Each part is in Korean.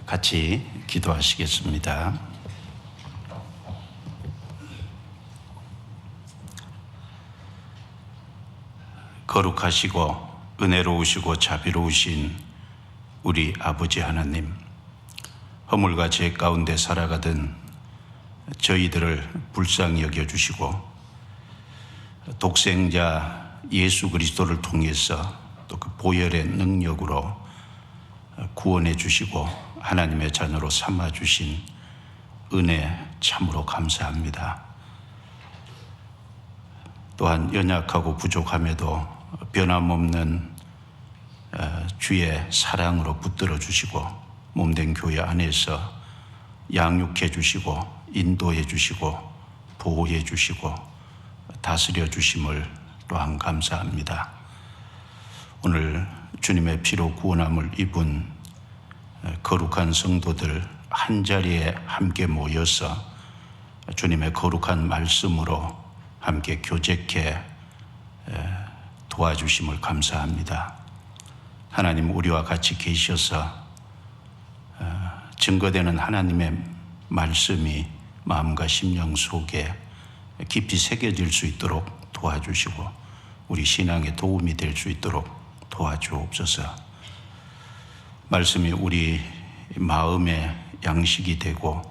같이 기도하시겠습니다. 거룩하시고 은혜로우시고 자비로우신 우리 아버지 하나님, 허물과 죄 가운데 살아가던 저희들을 불쌍히 여겨주시고 독생자 예수 그리스도를 통해서 또 그 보혈의 능력으로 구원해 주시고 하나님의 자녀로 삼아 주신 은혜 참으로 감사합니다. 또한 연약하고 부족함에도 변함없는 주의 사랑으로 붙들어 주시고 몸된 교회 안에서 양육해 주시고 인도해 주시고 보호해 주시고 다스려 주심을 또한 감사합니다. 오늘 주님의 피로 구원함을 입은 거룩한 성도들 한자리에 함께 모여서 주님의 거룩한 말씀으로 함께 교제케 도와주심을 감사합니다. 하나님, 우리와 같이 계셔서 증거되는 하나님의 말씀이 마음과 심령 속에 깊이 새겨질 수 있도록 도와주시고 우리 신앙에 도움이 될 수 있도록 도와주옵소서. 말씀이 우리 마음의 양식이 되고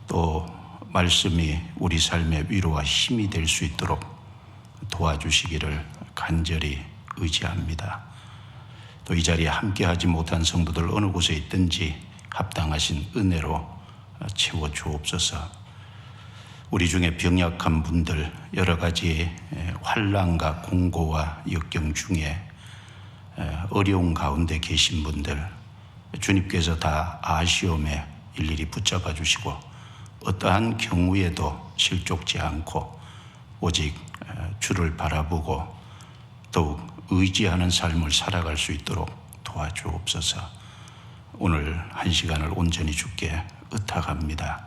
또 말씀이 우리 삶의 위로와 힘이 될 수 있도록 도와주시기를 간절히 의지합니다. 또 이 자리에 함께하지 못한 성도들 어느 곳에 있든지 합당하신 은혜로 채워주옵소서. 우리 중에 병약한 분들, 여러 가지 환난과 공고와 역경 중에 어려운 가운데 계신 분들, 주님께서 다 아시움에 일일이 붙잡아 주시고 어떠한 경우에도 실족지 않고 오직 주를 바라보고 더욱 의지하는 삶을 살아갈 수 있도록 도와주옵소서. 오늘 한 시간을 온전히 주께 의탁합니다.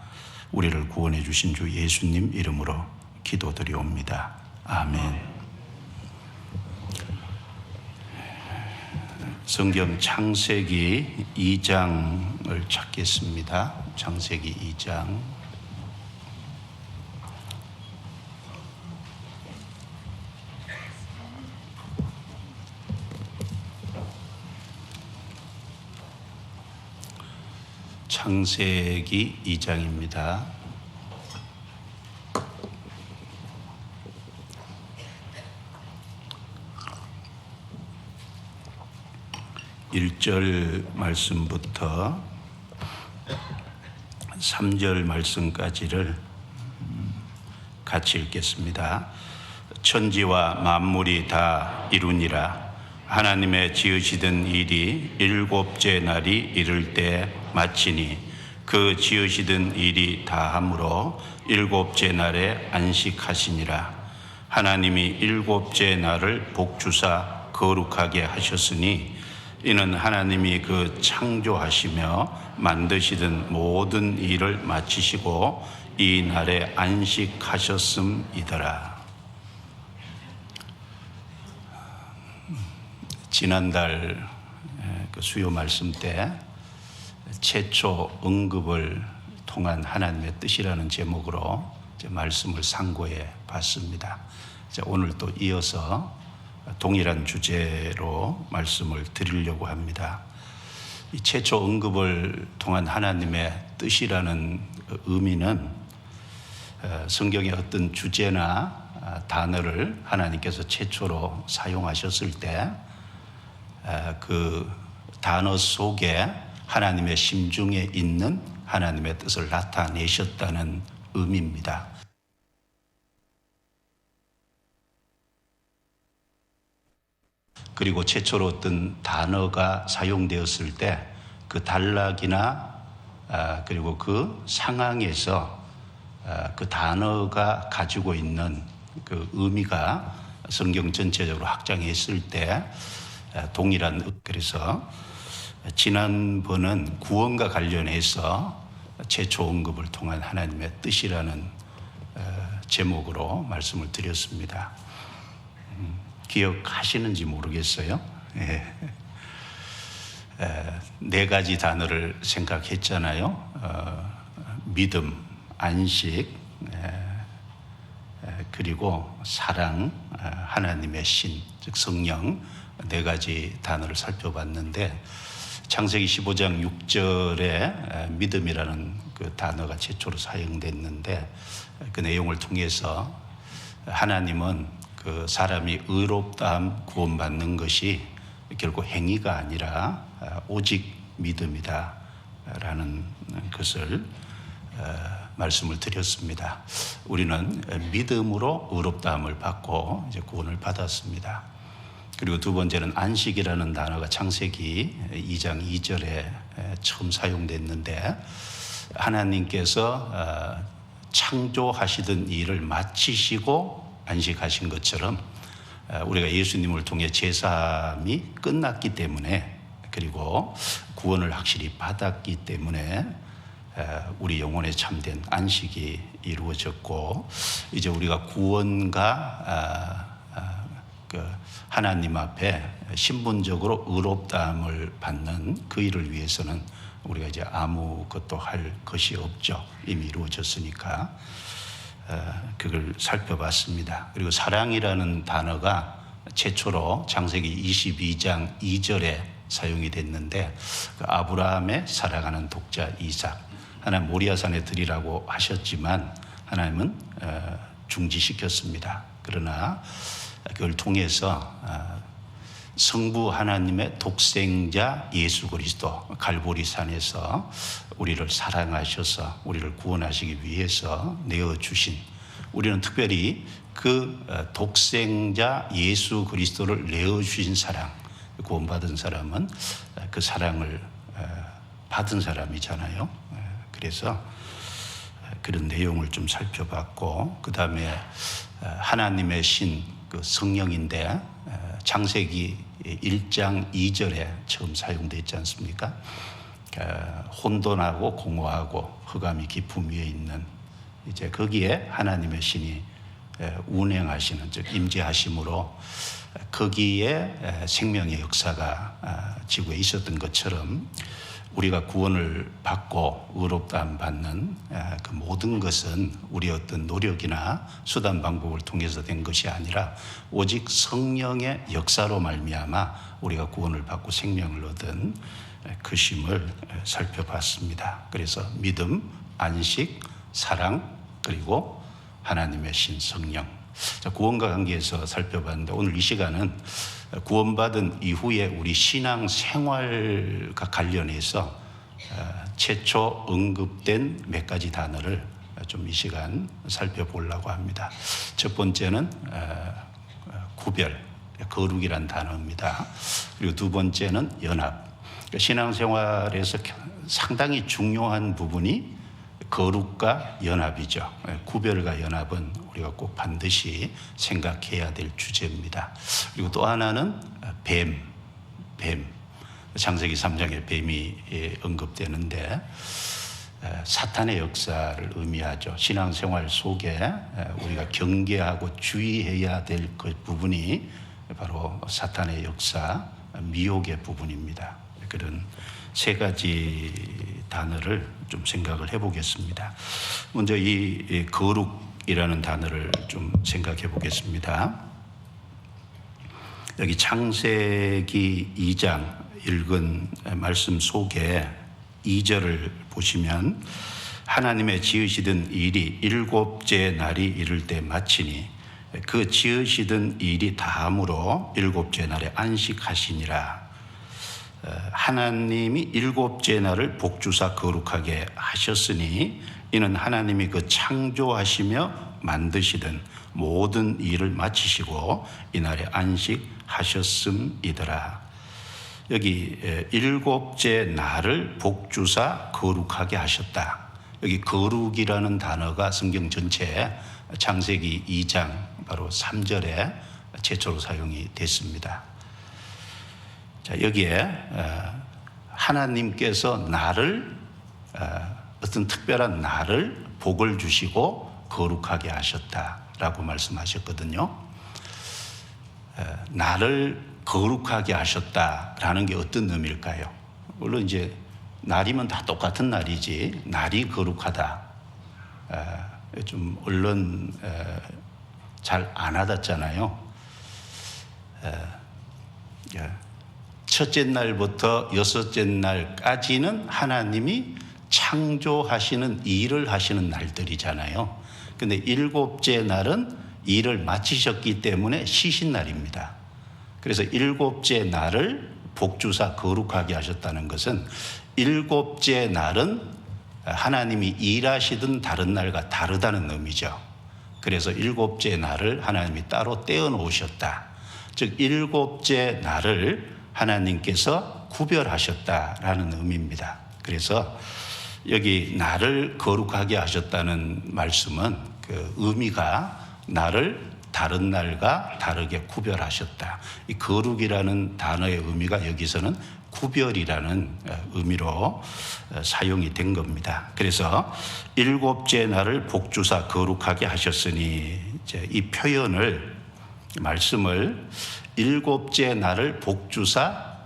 우리를 구원해 주신 주 예수님 이름으로 기도드리옵니다. 아멘. 성경 창세기 2장을 찾겠습니다. 창세기 2장. 창세기 2장입니다. 1절 말씀부터 3절 말씀까지를 같이 읽겠습니다. 천지와 만물이 다 이루니라. 하나님의 지으시던 일이 일곱째 날이 이를 때 마치니 그 지으시던 일이 다함으로 일곱째 날에 안식하시니라. 하나님이 일곱째 날을 복주사 거룩하게 하셨으니 이는 하나님이 그 창조하시며 만드시던 모든 일을 마치시고 이 날에 안식하셨음이더라. 지난달 그 수요 말씀 때 최초 언급을 통한 하나님의 뜻이라는 제목으로 말씀을 상고해 봤습니다. 오늘 또 이어서 동일한 주제로 말씀을 드리려고 합니다. 이 최초 언급을 통한 하나님의 뜻이라는 의미는 성경의 어떤 주제나 단어를 하나님께서 최초로 사용하셨을 때 그 단어 속에 하나님의 심중에 있는 하나님의 뜻을 나타내셨다는 의미입니다. 그리고 최초로 어떤 단어가 사용되었을 때 그 단락이나 그리고 그 상황에서 그 단어가 가지고 있는 그 의미가 성경 전체적으로 확장했을 때 동일한, 그래서 지난번은 구원과 관련해서 최초 언급을 통한 하나님의 뜻이라는 제목으로 말씀을 드렸습니다. 기억하시는지 모르겠어요. 네 가지 단어를 생각했잖아요. 믿음, 안식, 그리고 사랑, 하나님의 신, 즉 성령, 네 가지 단어를 살펴봤는데 창세기 15장 6절에 믿음이라는 그 단어가 최초로 사용됐는데 그 내용을 통해서 하나님은 그 사람이 의롭다함 구원받는 것이 결국 행위가 아니라 오직 믿음이다라는 것을 말씀을 드렸습니다. 우리는 믿음으로 의롭다함을 받고 이제 구원을 받았습니다. 그리고 두 번째는 안식이라는 단어가 창세기 2장 2절에 처음 사용됐는데 하나님께서 창조하시던 일을 마치시고 안식하신 것처럼 우리가 예수님을 통해 제사함이 끝났기 때문에 그리고 구원을 확실히 받았기 때문에 우리 영혼에 참된 안식이 이루어졌고 이제 우리가 구원과 하나님 앞에 신분적으로 의롭다함을 받는 그 일을 위해서는 우리가 이제 아무것도 할 것이 없죠. 이미 이루어졌으니까 그걸 살펴봤습니다. 그리고 사랑이라는 단어가 최초로 창세기 22장 2절에 사용이 됐는데 그 아브라함의 사랑하는 독자 이삭 하나님 모리아산에 드리라고 하셨지만 하나님은 중지시켰습니다. 그러나 그걸 통해서 성부 하나님의 독생자 예수 그리스도 갈보리산에서 우리를 사랑하셔서 우리를 구원하시기 위해서 내어주신 우리는 특별히 그 독생자 예수 그리스도를 내어주신 사랑 구원받은 사람은 그 사랑을 받은 사람이잖아요. 그래서 그런 내용을 좀 살펴봤고 그 다음에 하나님의 신 그 성령인데 창세기 1장 2절에 처음 사용되지 않습니까? 혼돈하고 공허하고 흑암이 깊음 위에 있는 이제 거기에 하나님의 신이 운행하시는 즉 임재하심으로 거기에 생명의 역사가 지구에 있었던 것처럼 우리가 구원을 받고 의롭다함 받는 그 모든 것은 우리의 어떤 노력이나 수단 방법을 통해서 된 것이 아니라 오직 성령의 역사로 말미암아 우리가 구원을 받고 생명을 얻은 그심을 살펴봤습니다. 그래서 믿음, 안식, 사랑 그리고 하나님의 신 성령 구원과 관계에서 살펴봤는데 오늘 이 시간은 구원받은 이후에 우리 신앙 생활과 관련해서 최초 언급된 몇 가지 단어를 좀 이 시간 살펴보려고 합니다. 첫 번째는 구별, 거룩이란 단어입니다. 그리고 두 번째는 연합. 신앙 생활에서 상당히 중요한 부분이 거룩과 연합이죠. 구별과 연합은 우리가 꼭 반드시 생각해야 될 주제입니다. 그리고 또 하나는 뱀. 창세기 3장에 뱀이 언급되는데 사탄의 역사를 의미하죠. 신앙생활 속에 우리가 경계하고 주의해야 될 그 부분이 바로 사탄의 역사, 미혹의 부분입니다. 그런 세 가지 단어를 좀 생각을 해보겠습니다. 먼저 이 거룩이라는 단어를 좀 생각해 보겠습니다. 여기 창세기 2장 읽은 말씀 속에 2절을 보시면 하나님의 지으시던 일이 일곱째 날이 이를 때 마치니 그 지으시던 일이 다함으로 일곱째 날에 안식하시니라. 하나님이 일곱째 날을 복주사 거룩하게 하셨으니 이는 하나님이 그 창조하시며 만드시던 모든 일을 마치시고 이날에 안식하셨음이더라. 여기 일곱째 날을 복주사 거룩하게 하셨다. 여기 거룩이라는 단어가 성경 전체에 창세기 2장 바로 3절에 최초로 사용이 됐습니다. 자, 여기에 하나님께서 나를 어떤 특별한 나를 복을 주시고 거룩하게 하셨다라고 말씀하셨거든요. 나를 거룩하게 하셨다라는 게 어떤 의미일까요? 물론 이제 날이면 다 똑같은 날이지 날이 거룩하다. 좀 언론 잘 안 와닿잖아요. 첫째 날부터 여섯째 날까지는 하나님이 창조하시는 일을 하시는 날들이잖아요. 근데 일곱째 날은 일을 마치셨기 때문에 쉬신 날입니다. 그래서 일곱째 날을 복주사 거룩하게 하셨다는 것은 일곱째 날은 하나님이 일하시던 다른 날과 다르다는 의미죠. 그래서 일곱째 날을 하나님이 따로 떼어 놓으셨다. 즉 일곱째 날을 하나님께서 구별하셨다라는 의미입니다. 그래서 여기 나를 거룩하게 하셨다는 말씀은 그 의미가 나를 다른 날과 다르게 구별하셨다. 이 거룩이라는 단어의 의미가 여기서는 구별이라는 의미로 사용이 된 겁니다. 그래서 일곱째 날을 복주사 거룩하게 하셨으니 이제 이 표현을 말씀을 일곱째 날을 복주사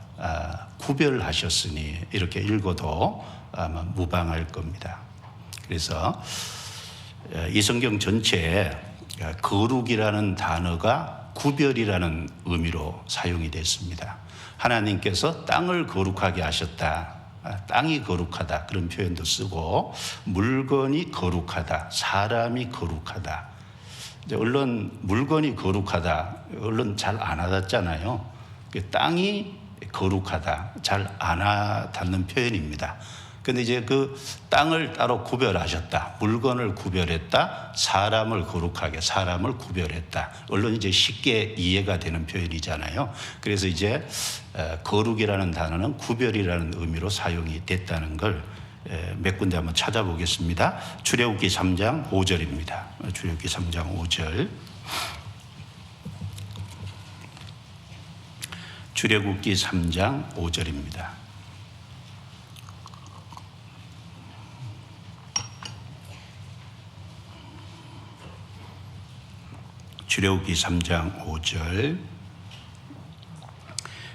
구별하셨으니 이렇게 읽어도 아마 무방할 겁니다. 그래서 이 성경 전체에 거룩이라는 단어가 구별이라는 의미로 사용이 됐습니다. 하나님께서 땅을 거룩하게 하셨다. 땅이 거룩하다. 그런 표현도 쓰고 물건이 거룩하다. 사람이 거룩하다. 이제 얼른 물건이 거룩하다. 얼른 잘 안 와닿잖아요. 땅이 거룩하다. 잘 안 와닿는 표현입니다. 근데 이제 그 땅을 따로 구별하셨다. 물건을 구별했다. 사람을 거룩하게, 사람을 구별했다. 물론 이제 쉽게 이해가 되는 표현이잖아요. 그래서 이제 거룩이라는 단어는 구별이라는 의미로 사용이 됐다는 걸 몇 군데 한번 찾아보겠습니다. 출애굽기 3장 5절입니다. 출애굽기 3장 5절. 출애굽기 3장 5절입니다. 출애굽기 3장 5절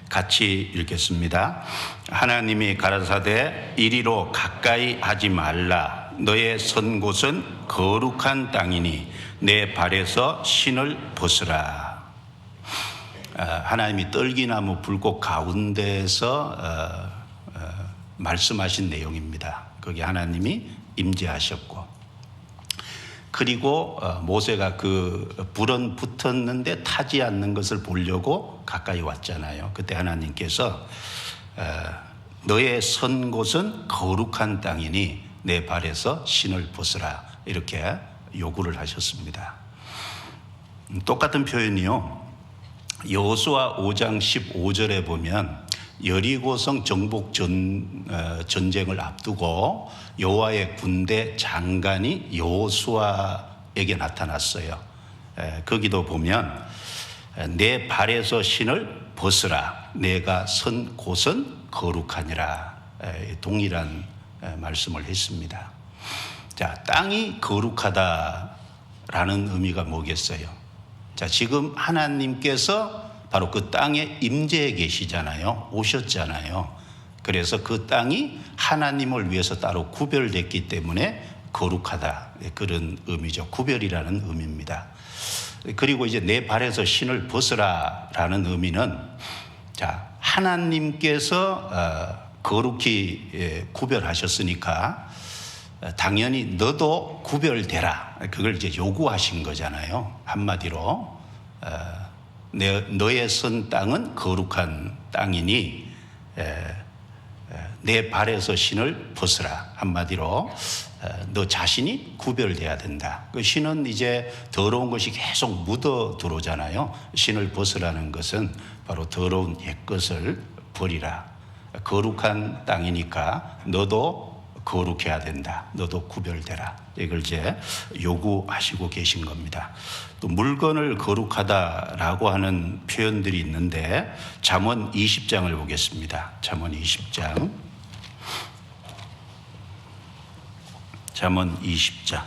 같이 읽겠습니다. 하나님이 가라사대 이리로 가까이 하지 말라. 너의 선 곳은 거룩한 땅이니 내 발에서 신을 벗으라. 하나님이 떨기나무 불꽃 가운데서 말씀하신 내용입니다. 거기 하나님이 임재하셨고, 그리고 모세가 그 불은 붙었는데 타지 않는 것을 보려고 가까이 왔잖아요. 그때 하나님께서 너의 선 곳은 거룩한 땅이니 내 발에서 신을 벗으라 이렇게 요구를 하셨습니다. 똑같은 표현이요. 여호수아 5장 15절에 보면 여리고성 정복 전쟁을 앞두고 여호와의 군대 장관이 여호수아에게 나타났어요. 거기도 보면 내 발에서 신을 벗으라. 내가 선 곳은 거룩하니라. 동일한 말씀을 했습니다. 자, 땅이 거룩하다라는 의미가 뭐겠어요? 자, 지금 하나님께서 바로 그 땅에 임재해 계시잖아요. 오셨잖아요. 그래서 그 땅이 하나님을 위해서 따로 구별됐기 때문에 거룩하다. 그런 의미죠. 구별이라는 의미입니다. 그리고 이제 내 발에서 신을 벗으라라는 의미는 자, 하나님께서 거룩히 구별하셨으니까 당연히 너도 구별되라. 그걸 이제 요구하신 거잖아요. 한마디로 너의 선 땅은 거룩한 땅이니 내 발에서 신을 벗으라. 한마디로 너 자신이 구별돼야 된다. 그 신은 이제 더러운 것이 계속 묻어 들어오잖아요. 신을 벗으라는 것은 바로 더러운 옛것을 버리라. 거룩한 땅이니까 너도 거룩해야 된다. 너도 구별되라. 이걸 이제 요구하시고 계신 겁니다. 또 물건을 거룩하다라고 하는 표현들이 있는데 잠언 20장을 보겠습니다. 잠언 20장. 잠언 20장.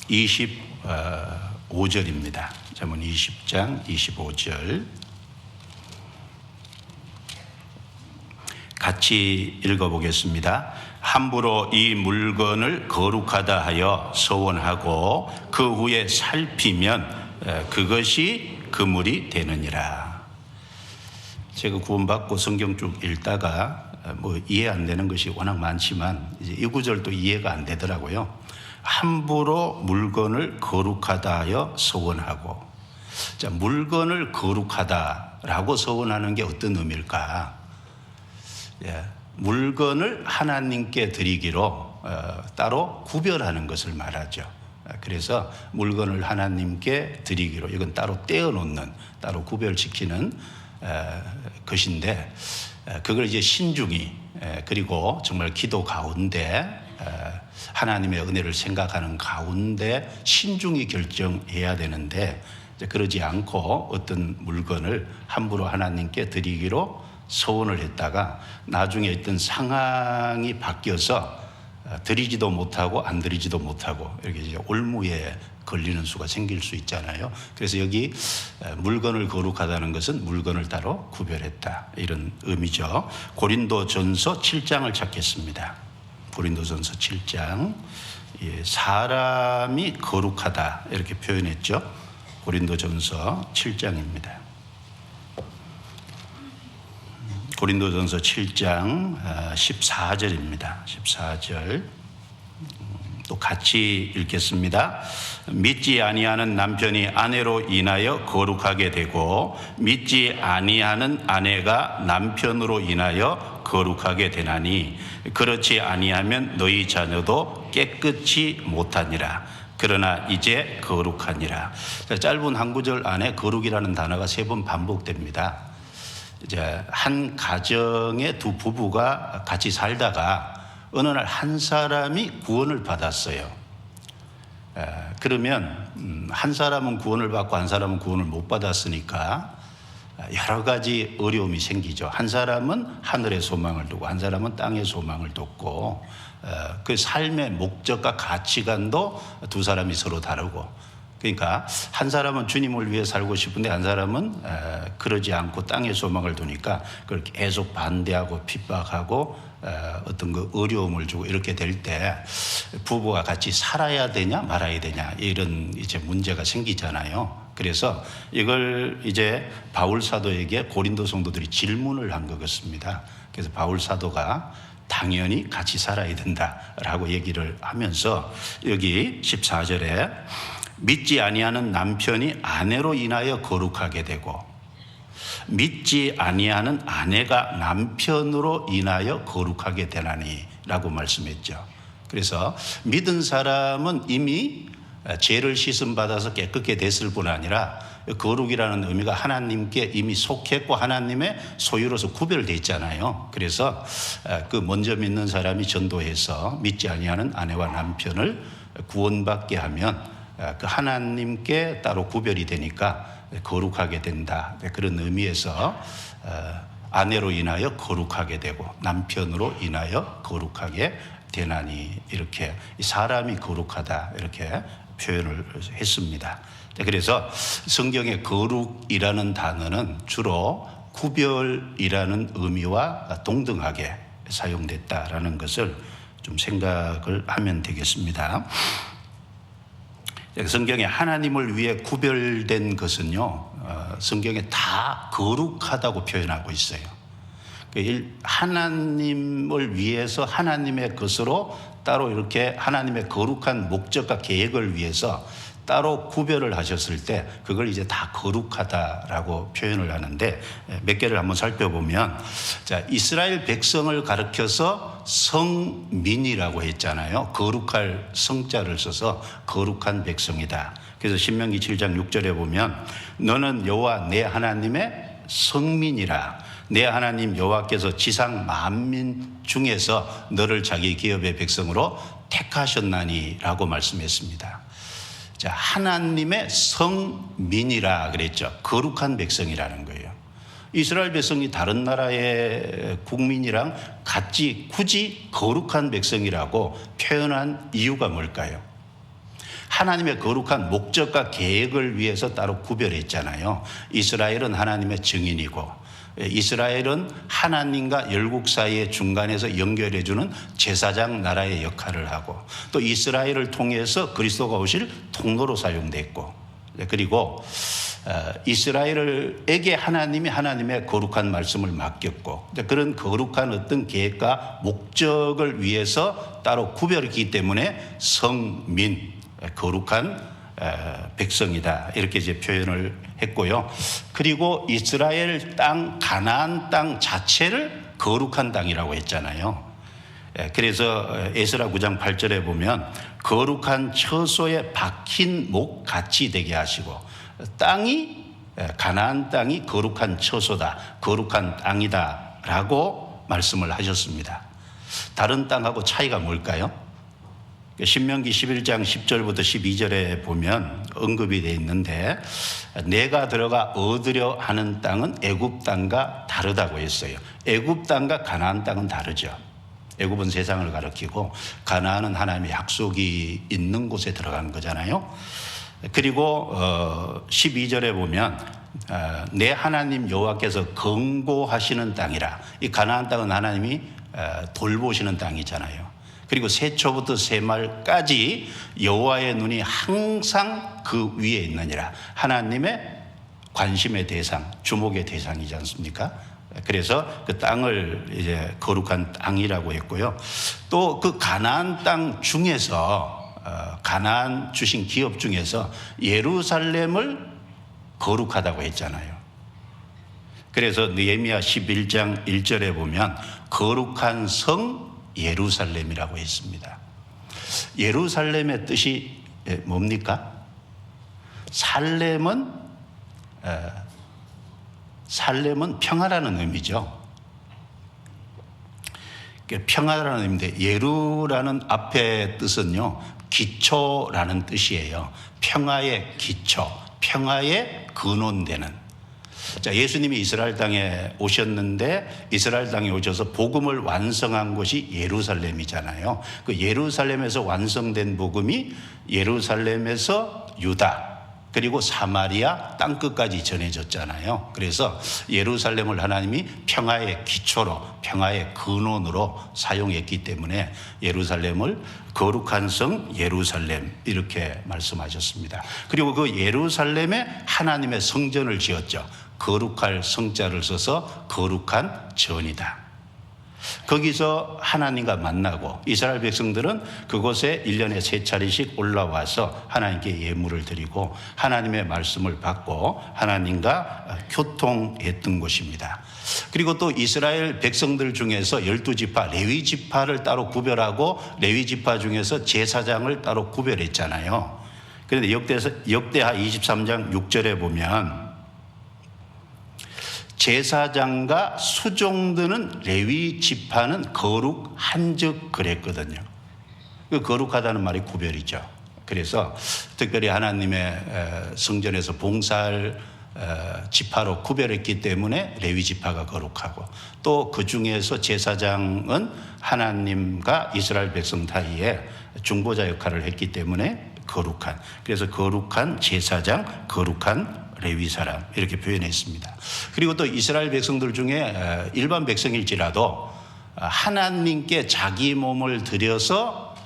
25 25절입니다. 잠언 20장 25절. 같이 읽어보겠습니다. 함부로 이 물건을 거룩하다 하여 서원하고 그 후에 살피면 그것이 그물이 되느니라. 제가 구원받고 성경 쭉 읽다가 이해 안 되는 것이 워낙 많지만 이제 이 구절도 이해가 안 되더라고요. 함부로 물건을 거룩하다 하여 서원하고. 자, 물건을 거룩하다라고 서원하는 게 어떤 의미일까? 물건을 하나님께 드리기로 따로 구별하는 것을 말하죠. 그래서 물건을 하나님께 드리기로, 이건 따로 떼어놓는, 따로 구별시키는 것인데, 그걸 이제 신중히, 그리고 정말 기도 가운데 하나님의 은혜를 생각하는 가운데 신중히 결정해야 되는데, 그러지 않고 어떤 물건을 함부로 하나님께 드리기로 서원을 했다가 나중에 어떤 상황이 바뀌어서 드리지도 못하고 안 드리지도 못하고 이렇게 이제 올무에 걸리는 수가 생길 수 있잖아요. 그래서 여기 물건을 거룩하다는 것은 물건을 따로 구별했다, 이런 의미죠. 고린도전서 7장을 찾겠습니다. 고린도전서 7장. 사람이 거룩하다 이렇게 표현했죠. 고린도전서 7장입니다. 고린도전서 7장 14절입니다. 14절 또 같이 읽겠습니다. 믿지 아니하는 남편이 아내로 인하여 거룩하게 되고 믿지 아니하는 아내가 남편으로 인하여 거룩하게 되나니 그렇지 아니하면 너희 자녀도 깨끗이 못하니라. 그러나 이제 거룩하니라. 짧은 한 구절 안에 거룩이라는 단어가 3번 반복됩니다. 이제 한 가정의 두 부부가 같이 살다가 어느 날 한 사람이 구원을 받았어요. 그러면 한 사람은 구원을 받고 한 사람은 구원을 못 받았으니까 여러 가지 어려움이 생기죠. 한 사람은 하늘의 소망을 두고 한 사람은 땅의 소망을 뒀고 그 삶의 목적과 가치관도 두 사람이 서로 다르고, 그러니까 한 사람은 주님을 위해 살고 싶은데 한 사람은 그러지 않고 땅의 소망을 두니까 그걸 계속 반대하고 핍박하고 어떤 그 어려움을 주고 이렇게 될 때 부부가 같이 살아야 되냐 말아야 되냐 이런 이제 문제가 생기잖아요. 그래서 이걸 이제 바울 사도에게 고린도 성도들이 질문을 한 것 같습니다. 그래서 바울 사도가 당연히 같이 살아야 된다라고 얘기를 하면서 여기 14절에 믿지 아니하는 남편이 아내로 인하여 거룩하게 되고 믿지 아니하는 아내가 남편으로 인하여 거룩하게 되나니 라고 말씀했죠. 그래서 믿은 사람은 이미 죄를 씻음 받아서 깨끗게 됐을 뿐 아니라 거룩이라는 의미가 하나님께 이미 속했고 하나님의 소유로서 구별되어 있잖아요. 그래서 그 먼저 믿는 사람이 전도해서 믿지 아니하는 아내와 남편을 구원받게 하면 그 하나님께 따로 구별이 되니까 거룩하게 된다, 그런 의미에서 아내로 인하여 거룩하게 되고 남편으로 인하여 거룩하게 되나니, 이렇게 사람이 거룩하다 이렇게 표현을 했습니다. 그래서 성경의 거룩이라는 단어는 주로 구별이라는 의미와 동등하게 사용됐다라는 것을 좀 생각을 하면 되겠습니다. 성경에 하나님을 위해 구별된 것은요, 성경에 다 거룩하다고 표현하고 있어요. 하나님을 위해서 하나님의 것으로 따로 이렇게 하나님의 거룩한 목적과 계획을 위해서 따로 구별을 하셨을 때 그걸 이제 다 거룩하다라고 표현을 하는데, 몇 개를 한번 살펴보면, 자, 이스라엘 백성을 가르쳐서 성민이라고 했잖아요. 거룩할 성자를 써서 거룩한 백성이다. 그래서 신명기 7장 6절에 보면 너는 여호와 내 하나님의 성민이라. 내 하나님 여호와께서 지상 만민 중에서 너를 자기 기업의 백성으로 택하셨나니 라고 말씀했습니다. 자, 하나님의 성민이라 그랬죠. 거룩한 백성이라는 거예요. 이스라엘 백성이 다른 나라의 국민이랑 같이 굳이 거룩한 백성이라고 표현한 이유가 뭘까요? 하나님의 거룩한 목적과 계획을 위해서 따로 구별했잖아요. 이스라엘은 하나님의 증인이고 이스라엘은 하나님과 열국 사이의 중간에서 연결해주는 제사장 나라의 역할을 하고 또 이스라엘을 통해서 그리스도가 오실 통로로 사용됐고 그리고 이스라엘에게 하나님이 하나님의 거룩한 말씀을 맡겼고 그런 거룩한 어떤 계획과 목적을 위해서 따로 구별했기 때문에 성민, 거룩한 백성이다 이렇게 이제 표현을 했고요. 그리고 이스라엘 땅 가나안 땅 자체를 거룩한 땅이라고 했잖아요. 그래서 에스라 9장 8절에 보면 거룩한 처소에 박힌 목 같이 되게 하시고 땅이 가나안 땅이 거룩한 처소다, 거룩한 땅이다라고 말씀을 하셨습니다. 다른 땅하고 차이가 뭘까요? 신명기 11장 10절부터 12절에 보면 언급이 되어 있는데 내가 들어가 얻으려 하는 땅은 애굽 땅과 다르다고 했어요. 애굽 땅과 가나안 땅은 다르죠. 애굽은 세상을 가리키고 가나안은 하나님의 약속이 있는 곳에 들어간 거잖아요. 그리고 12절에 보면 내 하나님 여호와께서 경고하시는 땅이라. 이 가나안 땅은 하나님이 돌보시는 땅이잖아요. 그리고 새초부터 새말까지 여호와의 눈이 항상 그 위에 있느니라. 하나님의 관심의 대상, 주목의 대상이지 않습니까? 그래서 그 땅을 이제 거룩한 땅이라고 했고요. 또 그 가나안 땅 중에서 가나안 주신 기업 중에서 예루살렘을 거룩하다고 했잖아요. 그래서 느헤미야 11장 1절에 보면 거룩한 성 예루살렘이라고 했습니다. 예루살렘의 뜻이 뭡니까? 살렘은 평화라는 의미죠. 평화라는 의미인데 예루라는 앞의 뜻은요 기초라는 뜻이에요. 평화의 기초, 평화의 근원되는. 자, 예수님이 이스라엘 땅에 오셨는데 이스라엘 땅에 오셔서 복음을 완성한 곳이 예루살렘이잖아요. 그 예루살렘에서 완성된 복음이 예루살렘에서 유다 그리고 사마리아 땅끝까지 전해졌잖아요. 그래서 예루살렘을 하나님이 평화의 기초로 평화의 근원으로 사용했기 때문에 예루살렘을 거룩한 성 예루살렘 이렇게 말씀하셨습니다. 그리고 그 예루살렘에 하나님의 성전을 지었죠. 거룩할 성자를 써서 거룩한 전이다. 거기서 하나님과 만나고 이스라엘 백성들은 그곳에 1년에 3차례씩 올라와서 하나님께 예물을 드리고 하나님의 말씀을 받고 하나님과 교통했던 곳입니다. 그리고 또 이스라엘 백성들 중에서 12지파 레위 지파를 따로 구별하고 레위 지파 중에서 제사장을 따로 구별했잖아요. 그런데 역대하 23장 6절에 보면 제사장과 수종드는 레위 지파는 거룩한즉 그랬거든요. 그 거룩하다는 말이 구별이죠. 그래서 특별히 하나님의 성전에서 봉사할 지파로 구별했기 때문에 레위 지파가 거룩하고 또 그 중에서 제사장은 하나님과 이스라엘 백성 사이에 중보자 역할을 했기 때문에 거룩한. 그래서 거룩한 제사장, 거룩한 레위 사람 이렇게 표현했습니다. 그리고 또 이스라엘 백성들 중에 일반 백성일지라도 하나님께 자기 몸을 들여서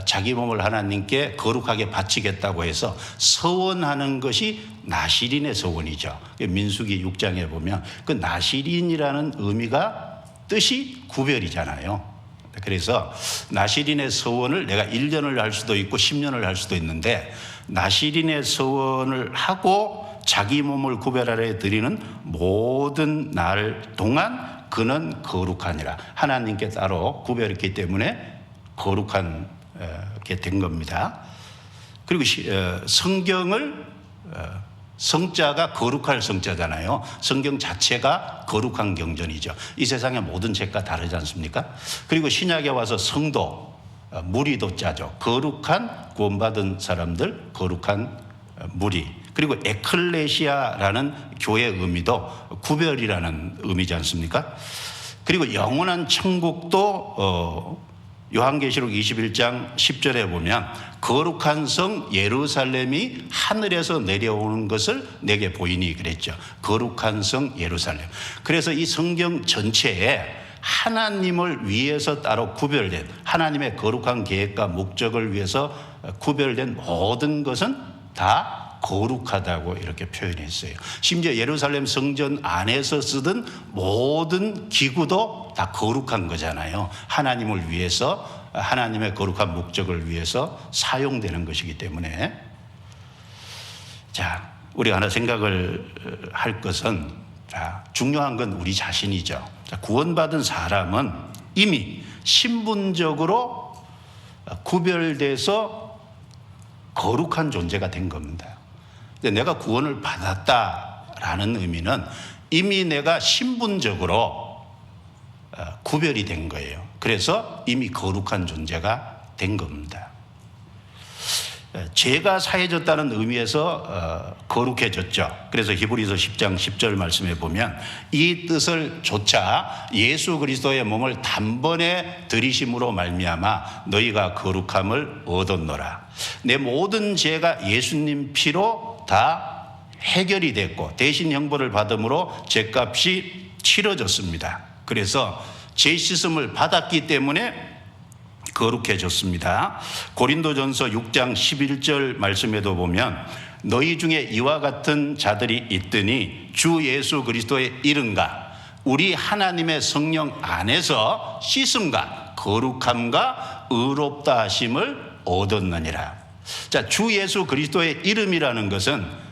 자기 몸을 하나님께 거룩하게 바치겠다고 해서 서원하는 것이 나실인의 서원이죠. 민수기 6장에 보면 그 나실인이라는 의미가 뜻이 구별이잖아요. 그래서 나실인의 서원을 내가 1년을 할 수도 있고 10년을 할 수도 있는데 나실인의 서원을 하고 자기 몸을 구별하려 드리는 모든 날 동안 그는 거룩하니라. 하나님께 따로 구별했기 때문에 거룩한 게 된 겁니다. 그리고 성경을 성자가 거룩할 성자잖아요. 성경 자체가 거룩한 경전이죠. 이 세상의 모든 책과 다르지 않습니까? 그리고 신약에 와서 성도, 무리도자죠. 거룩한 구원받은 사람들, 거룩한 무리. 그리고 에클레시아라는 교회 의미도 구별이라는 의미지 않습니까? 그리고 영원한 천국도 요한계시록 21장 10절에 보면 거룩한 성 예루살렘이 하늘에서 내려오는 것을 내게 보이니 그랬죠. 거룩한 성 예루살렘. 그래서 이 성경 전체에 하나님을 위해서 따로 구별된, 하나님의 거룩한 계획과 목적을 위해서 구별된 모든 것은 다 거룩하다고 이렇게 표현했어요. 심지어 예루살렘 성전 안에서 쓰던 모든 기구도 다 거룩한 거잖아요. 하나님을 위해서, 하나님의 거룩한 목적을 위해서 사용되는 것이기 때문에. 자, 우리가 하나 생각을 할 것은, 자, 중요한 건 우리 자신이죠. 자, 구원받은 사람은 이미 신분적으로 구별돼서 거룩한 존재가 된 겁니다. 내가 구원을 받았다라는 의미는 이미 내가 신분적으로 구별이 된 거예요. 그래서 이미 거룩한 존재가 된 겁니다. 죄가 사해졌다는 의미에서 거룩해졌죠. 그래서 히브리서 10장 10절 말씀에 보면 이 뜻을 조차 예수 그리스도의 몸을 단번에 들이심으로 말미암아 너희가 거룩함을 얻었노라. 내 모든 죄가 예수님 피로 다 해결이 됐고 대신 형벌을 받음으로 죄값이 치러졌습니다. 그래서 죄 씻음을 받았기 때문에 거룩해졌습니다. 고린도전서 6장 11절 말씀에도 보면 너희 중에 이와 같은 자들이 있더니 주 예수 그리스도의 이름과 우리 하나님의 성령 안에서 씻음과 거룩함과 의롭다 하심을 얻었느니라. 자, 주 예수 그리스도의 이름이라는 것은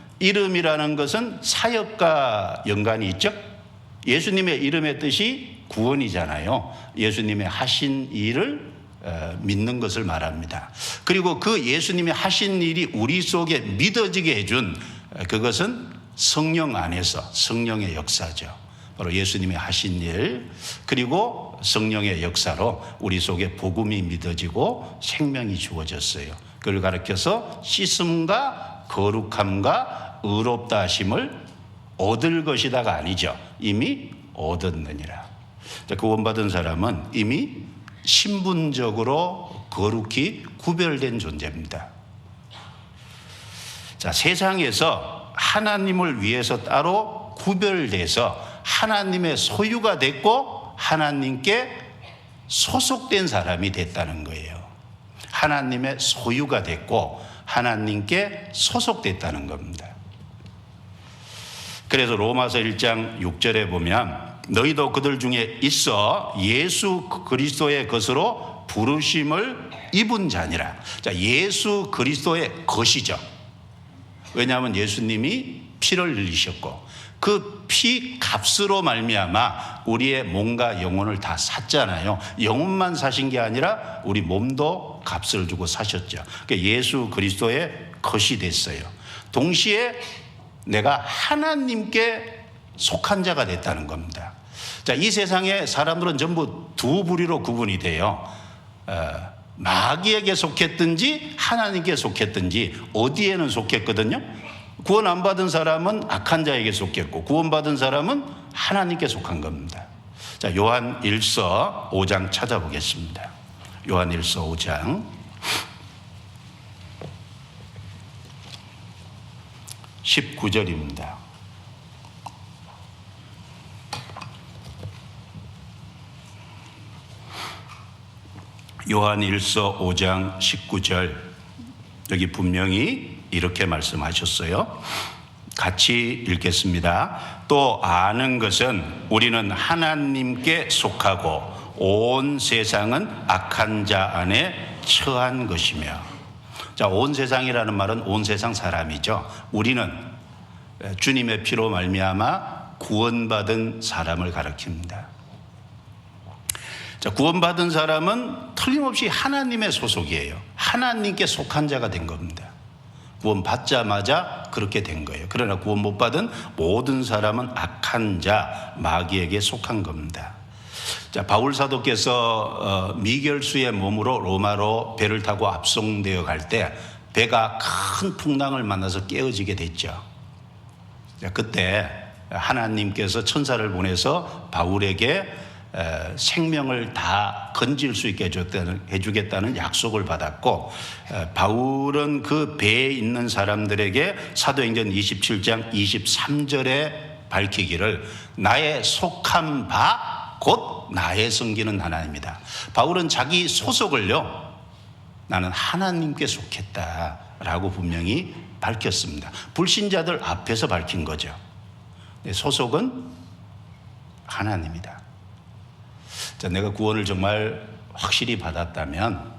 사역과 연관이 있죠. 예수님의 이름의 뜻이 구원이잖아요. 예수님의 하신 일을 믿는 것을 말합니다. 그리고 그 예수님이 하신 일이 우리 속에 믿어지게 해준 그것은 성령 안에서 성령의 역사죠. 바로 예수님이 하신 일, 그리고 성령의 역사로 우리 속에 복음이 믿어지고 생명이 주어졌어요. 그걸 가르쳐서 씻음과 거룩함과 의롭다 하심을 얻을 것이다가 아니죠. 이미 얻었느니라. 구원받은 사람은 이미 신분적으로 거룩히 구별된 존재입니다. 자, 세상에서 하나님을 위해서 따로 구별돼서 하나님의 소유가 됐고 하나님께 소속된 사람이 됐다는 거예요. 하나님의 소유가 됐고 하나님께 소속됐다는 겁니다. 그래서 로마서 1장 6절에 보면 너희도 그들 중에 있어 예수 그리스도의 것으로 부르심을 입은 자니라. 자, 예수 그리스도의 것이죠. 왜냐하면 예수님이 피를 흘리셨고 그 피 값으로 말미암아 우리의 몸과 영혼을 다 샀잖아요. 영혼만 사신 게 아니라 우리 몸도 값을 주고 사셨죠. 그러니까 예수 그리스도의 것이 됐어요. 동시에 내가 하나님께 속한 자가 됐다는 겁니다. 자, 이 세상의 사람들은 전부 두 부류로 구분이 돼요. 마귀에게 속했든지 하나님께 속했든지 어디에는 속했거든요. 구원 안 받은 사람은 악한 자에게 속했고 구원받은 사람은 하나님께 속한 겁니다. 자, 요한 1서 5장 찾아보겠습니다. 요한 1서 5장 19절입니다. 요한 1서 5장 19절 여기 분명히 이렇게 말씀하셨어요. 같이 읽겠습니다. 또 아는 것은 우리는 하나님께 속하고 온 세상은 악한 자 안에 처한 것이며. 자, 온 세상이라는 말은 온 세상 사람이죠. 우리는 주님의 피로 말미암아 구원받은 사람을 가리킵니다. 자, 구원받은 사람은 틀림없이 하나님의 소속이에요. 하나님께 속한 자가 된 겁니다. 구원 받자마자 그렇게 된 거예요. 그러나 구원 못 받은 모든 사람은 악한 자, 마귀에게 속한 겁니다. 자, 바울 사도께서 미결수의 몸으로 로마로 배를 타고 압송되어 갈 때 배가 큰 풍랑을 만나서 깨어지게 됐죠. 자, 그때 하나님께서 천사를 보내서 바울에게 생명을 다 건질 수 있게 해주겠다는 약속을 받았고, 바울은 그 배에 있는 사람들에게 사도행전 27장 23절에 밝히기를 나의 속한 바 곧 나의 섬기는 하나님이다. 바울은 자기 소속을요, 나는 하나님께 속했다라고 분명히 밝혔습니다. 불신자들 앞에서 밝힌 거죠. 내 소속은 하나님이다. 자, 내가 구원을 정말 확실히 받았다면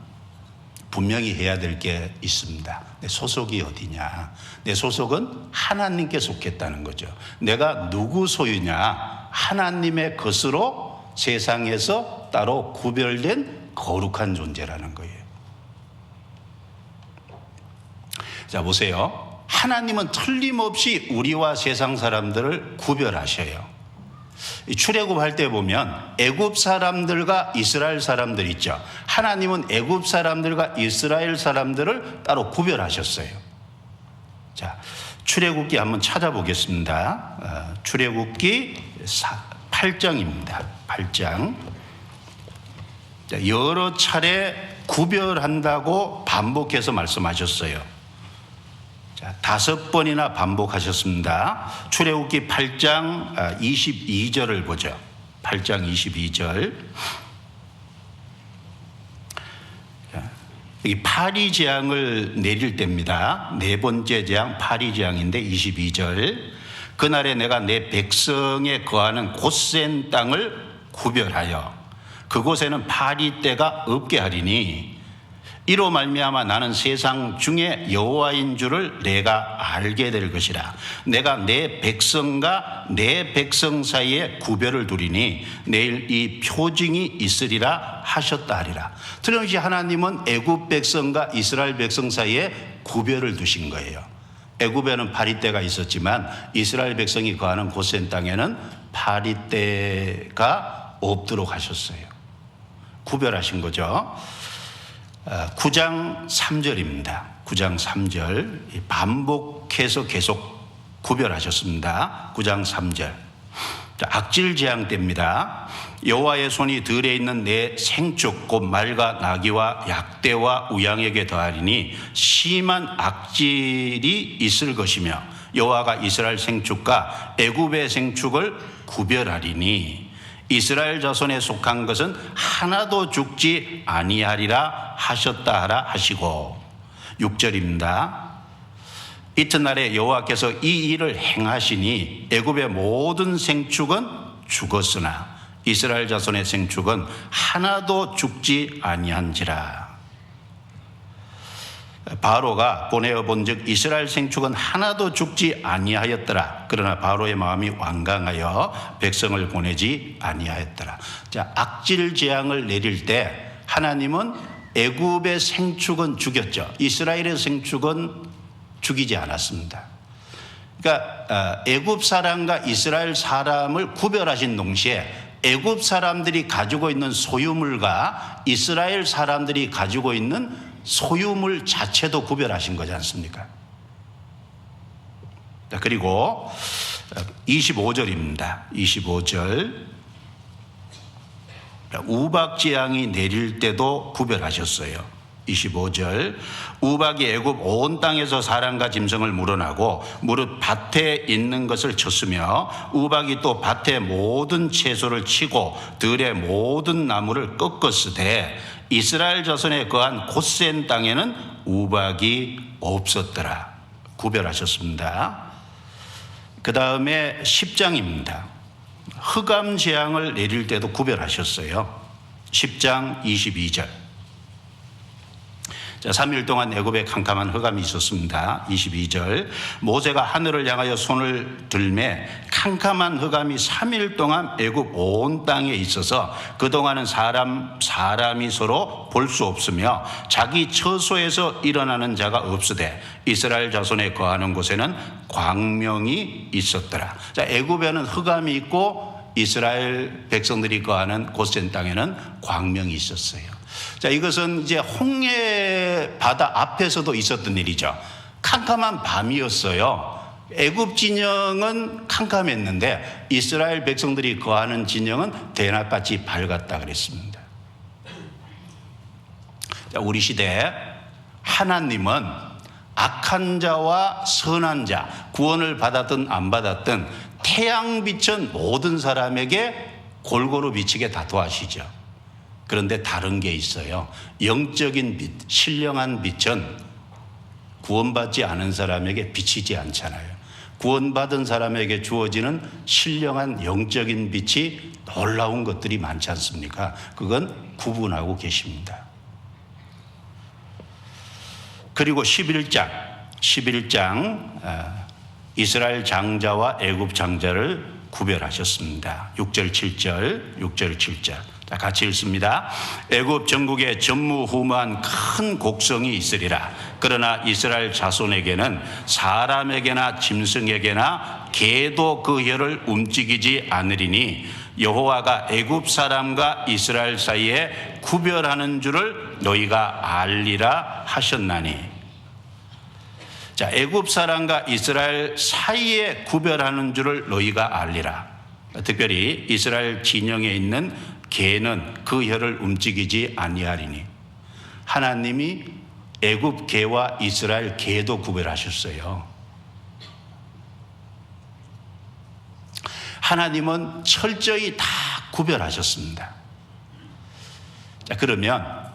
분명히 해야 될 게 있습니다. 내 소속이 어디냐? 내 소속은 하나님께 속했다는 거죠. 내가 누구 소유냐? 하나님의 것으로 세상에서 따로 구별된 거룩한 존재라는 거예요. 자, 보세요. 하나님은 틀림없이 우리와 세상 사람들을 구별하셔요. 출애굽할 때 보면 애굽 사람들과 이스라엘 사람들 있죠. 하나님은 애굽 사람들과 이스라엘 사람들을 따로 구별하셨어요. 자, 출애굽기 한번 찾아보겠습니다. 출애굽기 8장입니다. 8장. 자, 여러 차례 구별한다고 반복해서 말씀하셨어요. 자, 5번이나 반복하셨습니다. 출애굽기 8장 22절을 보죠. 8장 22절. 여기 파리 재앙을 내릴 때입니다. 네 번째 재앙 파리 재앙인데 22절. 그날에 내가 내 백성에 거하는 곧센 땅을 구별하여 그곳에는 파리떼가 없게 하리니 이로 말미암아 나는 세상 중에 여호와인 줄을 내가 알게 될 것이라. 내가 내 백성과 내 백성 사이에 구별을 두리니 내일 이 표징이 있으리라 하셨다 하리라. 틀림없이 하나님은 애굽 백성과 이스라엘 백성 사이에 구별을 두신 거예요. 애굽에는 파리떼가 있었지만 이스라엘 백성이 거하는 곧센 땅에는 파리떼가 없도록 하셨어요. 구별하신 거죠. 9장 3절입니다. 9장 3절 반복해서 계속 구별하셨습니다. 9장 3절. 악질 재앙 때입니다. 여호와의 손이 들에 있는 내 생축 곧 말과 나귀와 약대와 우양에게 더하리니 심한 악질이 있을 것이며 여호와가 이스라엘 생축과 애굽의 생축을 구별하리니 이스라엘 자손에 속한 것은 하나도 죽지 아니하리라 하셨다 하라 하시고. 6절입니다. 이튿날에 여호와께서 이 일을 행하시니 애굽의 모든 생축은 죽었으나 이스라엘 자손의 생축은 하나도 죽지 아니한지라. 바로가 보내어 본즉 이스라엘 생축은 하나도 죽지 아니하였더라. 그러나 바로의 마음이 완강하여 백성을 보내지 아니하였더라. 자, 악질 재앙을 내릴 때 하나님은 애굽의 생축은 죽였죠. 이스라엘의 생축은 죽이지 않았습니다. 그러니까 애굽 사람과 이스라엘 사람을 구별하신 동시에 애굽 사람들이 가지고 있는 소유물과 이스라엘 사람들이 가지고 있는 소유물 자체도 구별하신 거지 않습니까? 자, 그리고 25절입니다. 25절. 우박 재앙이 내릴 때도 구별하셨어요. 25절. 우박이 애굽 온 땅에서 사람과 짐승을 물어나고 무릇 밭에 있는 것을 쳤으며 우박이 또 밭의 모든 채소를 치고 들의 모든 나무를 꺾었으되 이스라엘 자손에 거한 곧센 땅에는 우박이 없었더라. 구별하셨습니다. 그 다음에 10장입니다. 흑암 재앙을 내릴 때도 구별하셨어요. 10장 22절. 자, 3일 동안 애굽에 캄캄한 흑암이 있었습니다. 22절. 모세가 하늘을 향하여 손을 들매 캄캄한 흑암이 3일 동안 애굽 온 땅에 있어서 그동안은 사람이 서로 볼 수 없으며 자기 처소에서 일어나는 자가 없으되 이스라엘 자손에 거하는 곳에는 광명이 있었더라. 자, 애굽에는 흑암이 있고 이스라엘 백성들이 거하는 곧센 땅에는 광명이 있었어요. 자, 이것은 이제 홍해 바다 앞에서도 있었던 일이죠. 캄캄한 밤이었어요. 애굽 진영은 캄캄했는데 이스라엘 백성들이 거하는 진영은 대낮같이 밝았다 그랬습니다. 자, 우리 시대에 하나님은 악한 자와 선한 자, 구원을 받았든 안 받았든 태양빛은 모든 사람에게 골고루 비치게 다 도와주시죠. 그런데 다른 게 있어요. 영적인 빛, 신령한 빛은 구원받지 않은 사람에게 비치지 않잖아요. 구원받은 사람에게 주어지는 신령한 영적인 빛이 놀라운 것들이 많지 않습니까? 그건 구분하고 계십니다. 그리고 11장 이스라엘 장자와 애굽 장자를 구별하셨습니다. 6절 7절 자, 같이 읽습니다. 애굽 전국에 전무후무한 큰 곡성이 있으리라. 그러나 이스라엘 자손에게는 사람에게나 짐승에게나 개도 그 혀를 움직이지 않으리니 여호와가 애굽 사람과 이스라엘 사이에 구별하는 줄을 너희가 알리라 하셨나니. 자, 애굽 사람과 이스라엘 사이에 구별하는 줄을 너희가 알리라. 특별히 이스라엘 진영에 있는 개는 그 혀를 움직이지 아니하리니. 하나님이 애굽 개와 이스라엘 개도 구별하셨어요. 하나님은 철저히 다 구별하셨습니다. 자, 그러면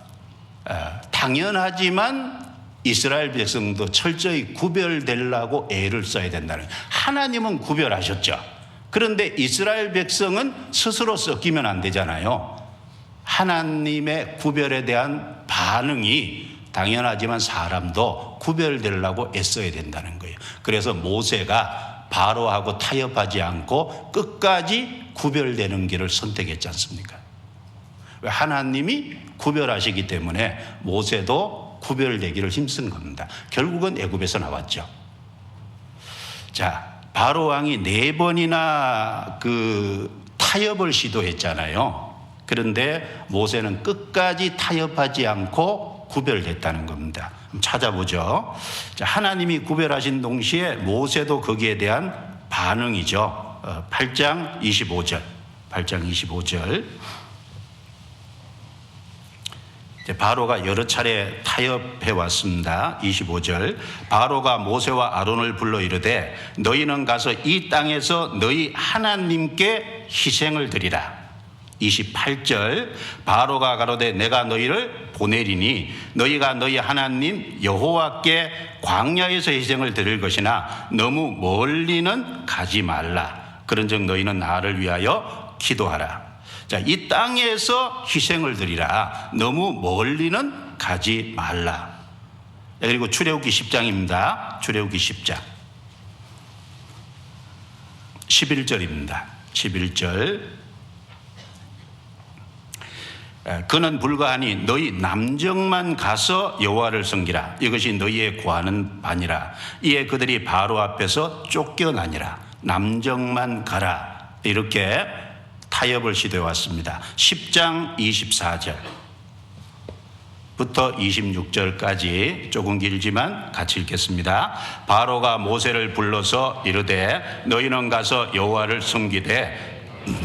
당연하지만 이스라엘 백성도 철저히 구별되려고 애를 써야 된다는 거예요. 하나님은 구별하셨죠. 그런데 이스라엘 백성은 스스로 섞이면 안 되잖아요. 하나님의 구별에 대한 반응이 당연하지만 사람도 구별되려고 애써야 된다는 거예요. 그래서 모세가 바로하고 타협하지 않고 끝까지 구별되는 길을 선택했지 않습니까? 하나님이 구별하시기 때문에 모세도 구별되기를 힘쓴 겁니다. 결국은 애굽에서 나왔죠. 자, 바로 왕이 4번이나 타협을 시도했잖아요. 그런데 모세는 끝까지 타협하지 않고 구별됐다는 겁니다. 찾아보죠. 자, 하나님이 구별하신 동시에 모세도 거기에 대한 반응이죠. 8장 25절. 바로가 여러 차례 타협해 왔습니다. 25절. 바로가 모세와 아론을 불러 이르되 너희는 가서 이 땅에서 너희 하나님께 희생을 드리라. 28절. 바로가 가로되 내가 너희를 보내리니 너희가 너희 하나님 여호와께 광야에서 희생을 드릴 것이나 너무 멀리는 가지 말라. 그런즉 너희는 나를 위하여 기도하라. 자, 이 땅에서 희생을 드리라. 너무 멀리는 가지 말라. 그리고 출애굽기 10장입니다. 출애굽기 10장 11절입니다. 11절. 그는 불가하니 너희 남정만 가서 여호와를 섬기라. 이것이 너희의 구하는 바니라. 이에 그들이 바로 앞에서 쫓겨나니라. 남정만 가라. 이렇게 타협을 시도해 왔습니다. 10장 24절부터 26절까지 조금 길지만 같이 읽겠습니다. 바로가 모세를 불러서 이르되 너희는 가서 여호와를 섬기되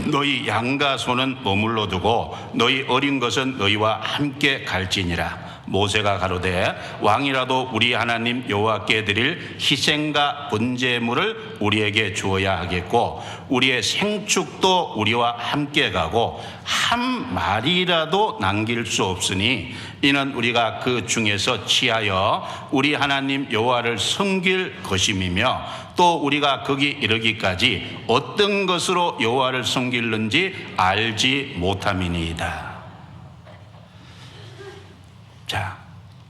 너희 양과 소는 머물러 두고 너희 어린 것은 너희와 함께 갈지니라. 모세가 가로되 왕이라도 우리 하나님 여호와께 드릴 희생과 번제물을 우리에게 주어야 하겠고 우리의 생축도 우리와 함께 가고 한 마리라도 남길 수 없으니 이는 우리가 그 중에서 취하여 우리 하나님 여호와를 섬길 것임이며 또 우리가 거기 이르기까지 어떤 것으로 여호와를 섬길는지 알지 못함이니이다. 자,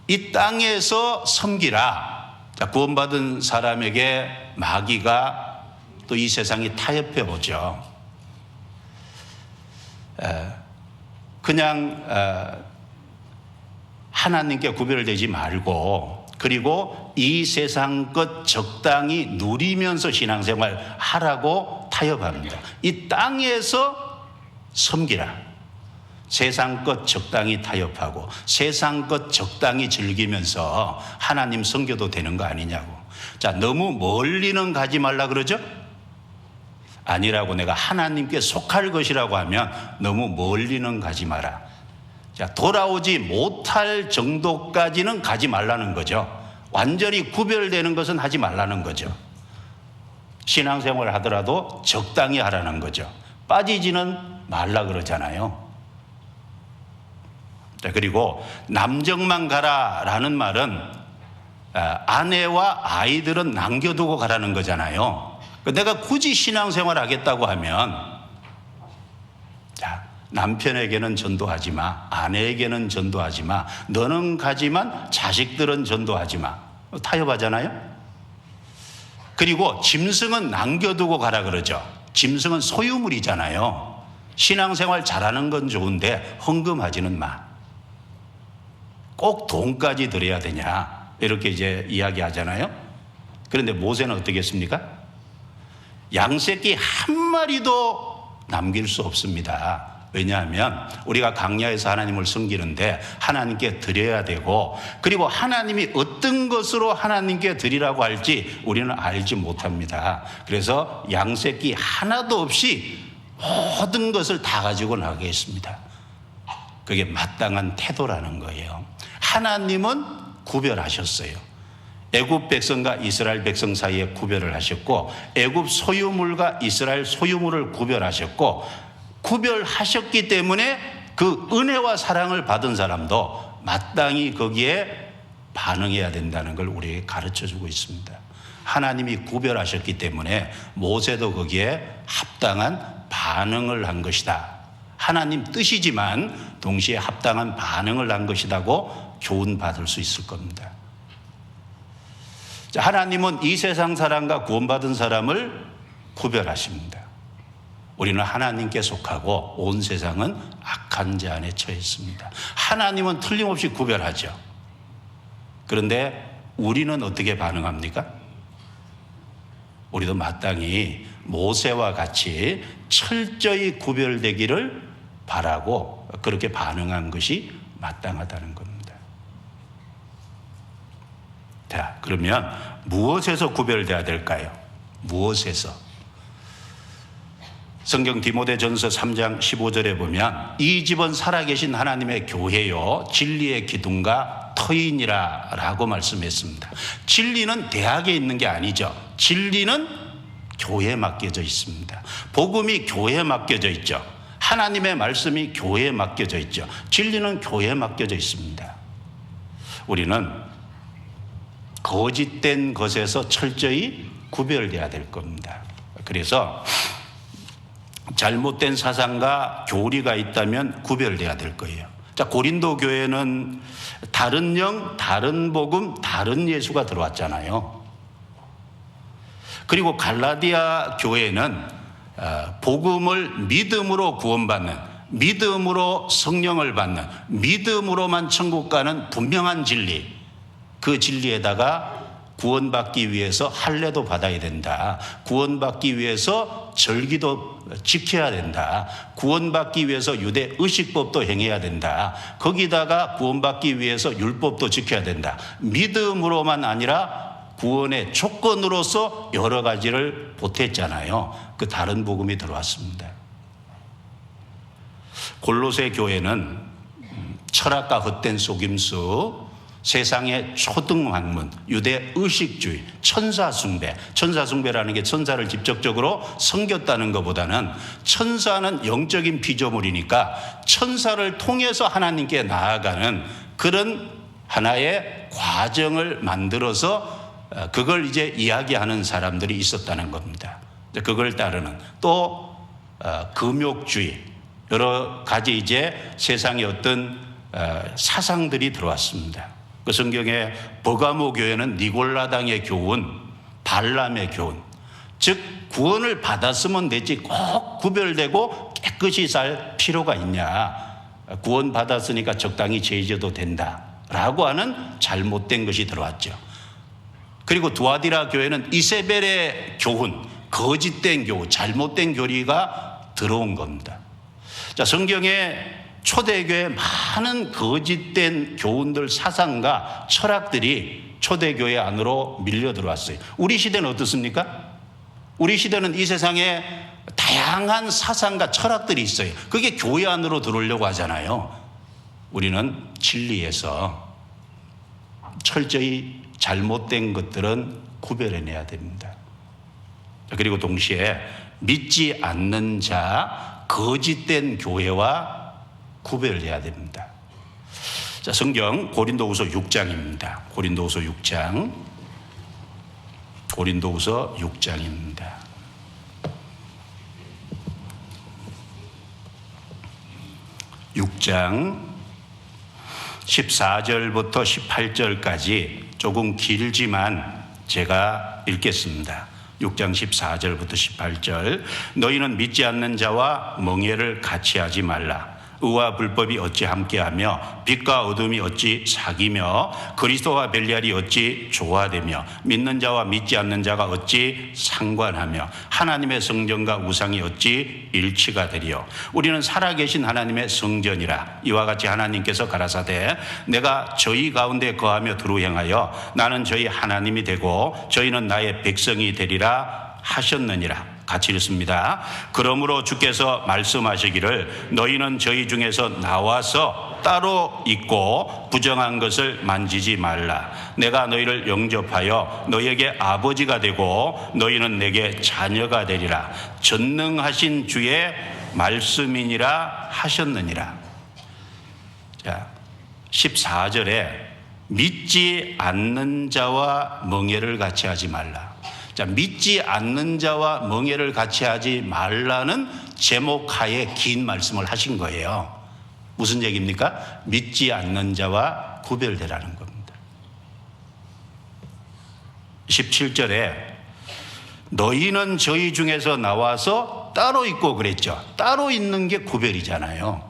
이 땅에서 섬기라. 자, 구원받은 사람에게 마귀가 또 이 세상이 타협해 오죠. 그냥 하나님께 구별되지 말고 그리고 이 세상 것 적당히 누리면서 신앙생활 하라고 타협합니다. 이 땅에서 섬기라. 세상 것 적당히 타협하고 세상 것 적당히 즐기면서 하나님 섬겨도 되는 거 아니냐고. 자, 너무 멀리는 가지 말라 그러죠? 아니라고, 내가 하나님께 속할 것이라고 하면 너무 멀리는 가지 마라. 자, 돌아오지 못할 정도까지는 가지 말라는 거죠. 완전히 구별되는 것은 하지 말라는 거죠. 신앙생활을 하더라도 적당히 하라는 거죠. 빠지지는 말라 그러잖아요. 자, 그리고 남정만 가라라는 말은 아내와 아이들은 남겨두고 가라는 거잖아요. 내가 굳이 신앙생활 하겠다고 하면, 자, 남편에게는 전도하지 마, 아내에게는 전도하지 마, 너는 가지만 자식들은 전도하지 마. 타협하잖아요. 그리고 짐승은 남겨두고 가라 그러죠. 짐승은 소유물이잖아요. 신앙생활 잘하는 건 좋은데 헌금하지는 마. 꼭 돈까지 드려야 되냐, 이렇게 이제 이야기하잖아요. 그런데 모세는 어떻게 했습니까? 양새끼 한 마리도 남길 수 없습니다. 왜냐하면 우리가 광야에서 하나님을 섬기는데 하나님께 드려야 되고, 그리고 하나님이 어떤 것으로 하나님께 드리라고 할지 우리는 알지 못합니다. 그래서 양새끼 하나도 없이 모든 것을 다 가지고 나가겠습니다. 그게 마땅한 태도라는 거예요. 하나님은 구별하셨어요. 애굽 백성과 이스라엘 백성 사이에 구별을 하셨고, 애굽 소유물과 이스라엘 소유물을 구별하셨고, 구별하셨기 때문에 그 은혜와 사랑을 받은 사람도 마땅히 거기에 반응해야 된다는 걸 우리에게 가르쳐주고 있습니다. 하나님이 구별하셨기 때문에 모세도 거기에 합당한 반응을 한 것이다. 하나님 뜻이지만 동시에 합당한 반응을 한 것이라고 교훈받을 수 있을 겁니다. 자, 하나님은 이 세상 사람과 구원받은 사람을 구별하십니다. 우리는 하나님께 속하고 온 세상은 악한 자 안에 처해 있습니다. 하나님은 틀림없이 구별하죠. 그런데 우리는 어떻게 반응합니까? 우리도 마땅히 모세와 같이 철저히 구별되기를 바라고 그렇게 반응한 것이 마땅하다는 겁니다. 자, 그러면 무엇에서 구별돼야 될까요? 무엇에서? 성경 디모데전서 3장 15절에 보면 이 집은 살아계신 하나님의 교회요 진리의 기둥과 터인이라 라고 말씀했습니다. 진리는 대학에 있는 게 아니죠. 진리는 교회에 맡겨져 있습니다. 복음이 교회에 맡겨져 있죠. 하나님의 말씀이 교회에 맡겨져 있죠. 진리는 교회에 맡겨져 있습니다. 우리는 거짓된 것에서 철저히 구별돼야 될 겁니다. 그래서 잘못된 사상과 교리가 있다면 구별돼야 될 거예요. 자, 고린도 교회는 다른 영, 다른 복음, 다른 예수가 들어왔잖아요. 그리고 갈라디아 교회는 복음을 믿음으로 구원받는, 믿음으로 성령을 받는, 믿음으로만 천국 가는 분명한 진리, 그 진리에다가 구원받기 위해서 할례도 받아야 된다. 구원받기 위해서 절기도 지켜야 된다. 구원받기 위해서 유대 의식법도 행해야 된다. 거기다가 구원받기 위해서 율법도 지켜야 된다. 믿음으로만 아니라 구원의 조건으로서 여러 가지를 보탰잖아요. 그 다른 복음이 들어왔습니다. 골로새 교회는 철학과 헛된 속임수, 세상의 초등학문, 유대 의식주의, 천사숭배. 천사숭배라는 게 천사를 직접적으로 섬겼다는 것보다는 천사는 영적인 피조물이니까 천사를 통해서 하나님께 나아가는 그런 하나의 과정을 만들어서 그걸 이제 이야기하는 사람들이 있었다는 겁니다. 그걸 따르는 또 금욕주의, 여러 가지 이제 세상의 어떤 사상들이 들어왔습니다. 그 성경에 버가모 교회는 니골라당의 교훈, 발람의 교훈, 즉 구원을 받았으면 되지 꼭 구별되고 깨끗이 살 필요가 있냐, 구원 받았으니까 적당히 죄져도 된다라고 하는 잘못된 것이 들어왔죠. 그리고 두아디라 교회는 이세벨의 교훈, 거짓된 교훈, 잘못된 교리가 들어온 겁니다. 자, 성경에 초대교회 많은 거짓된 교훈들, 사상과 철학들이 초대교회 안으로 밀려 들어왔어요. 우리 시대는 어떻습니까? 우리 시대는 이 세상에 다양한 사상과 철학들이 있어요. 그게 교회 안으로 들어오려고 하잖아요. 우리는 진리에서 철저히 잘못된 것들은 구별해내야 됩니다. 그리고 동시에 믿지 않는 자, 거짓된 교회와 구별해야 됩니다. 자, 성경 고린도후서 6장입니다. 고린도후서 6장. 고린도후서 6장입니다. (6장) 14절부터 18절까지 조금 길지만 제가 읽겠습니다. 6장 14절부터 18절. 너희는 믿지 않는 자와 멍에를 같이 하지 말라. 의와 불법이 어찌 함께하며 빛과 어둠이 어찌 사귀며 그리스도와 벨리알이 어찌 조화되며 믿는 자와 믿지 않는 자가 어찌 상관하며 하나님의 성전과 우상이 어찌 일치가 되리요. 우리는 살아계신 하나님의 성전이라. 이와 같이 하나님께서 가라사대 내가 저희 가운데 거하며 두루 행하여 나는 저희 하나님이 되고 저희는 나의 백성이 되리라 하셨느니라. 같이 읽습니다. 그러므로 주께서 말씀하시기를 너희는 저희 중에서 나와서 따로 있고 부정한 것을 만지지 말라. 내가 너희를 영접하여 너희에게 아버지가 되고 너희는 내게 자녀가 되리라. 전능하신 주의 말씀이니라 하셨느니라. 자, 14절에 믿지 않는 자와 멍에를 같이 하지 말라. 자, 믿지 않는 자와 멍에를 같이 하지 말라는 제목하에 긴 말씀을 하신 거예요. 무슨 얘기입니까? 믿지 않는 자와 구별되라는 겁니다. 17절에 너희는 저희 중에서 나와서 따로 있고 그랬죠. 따로 있는 게 구별이잖아요.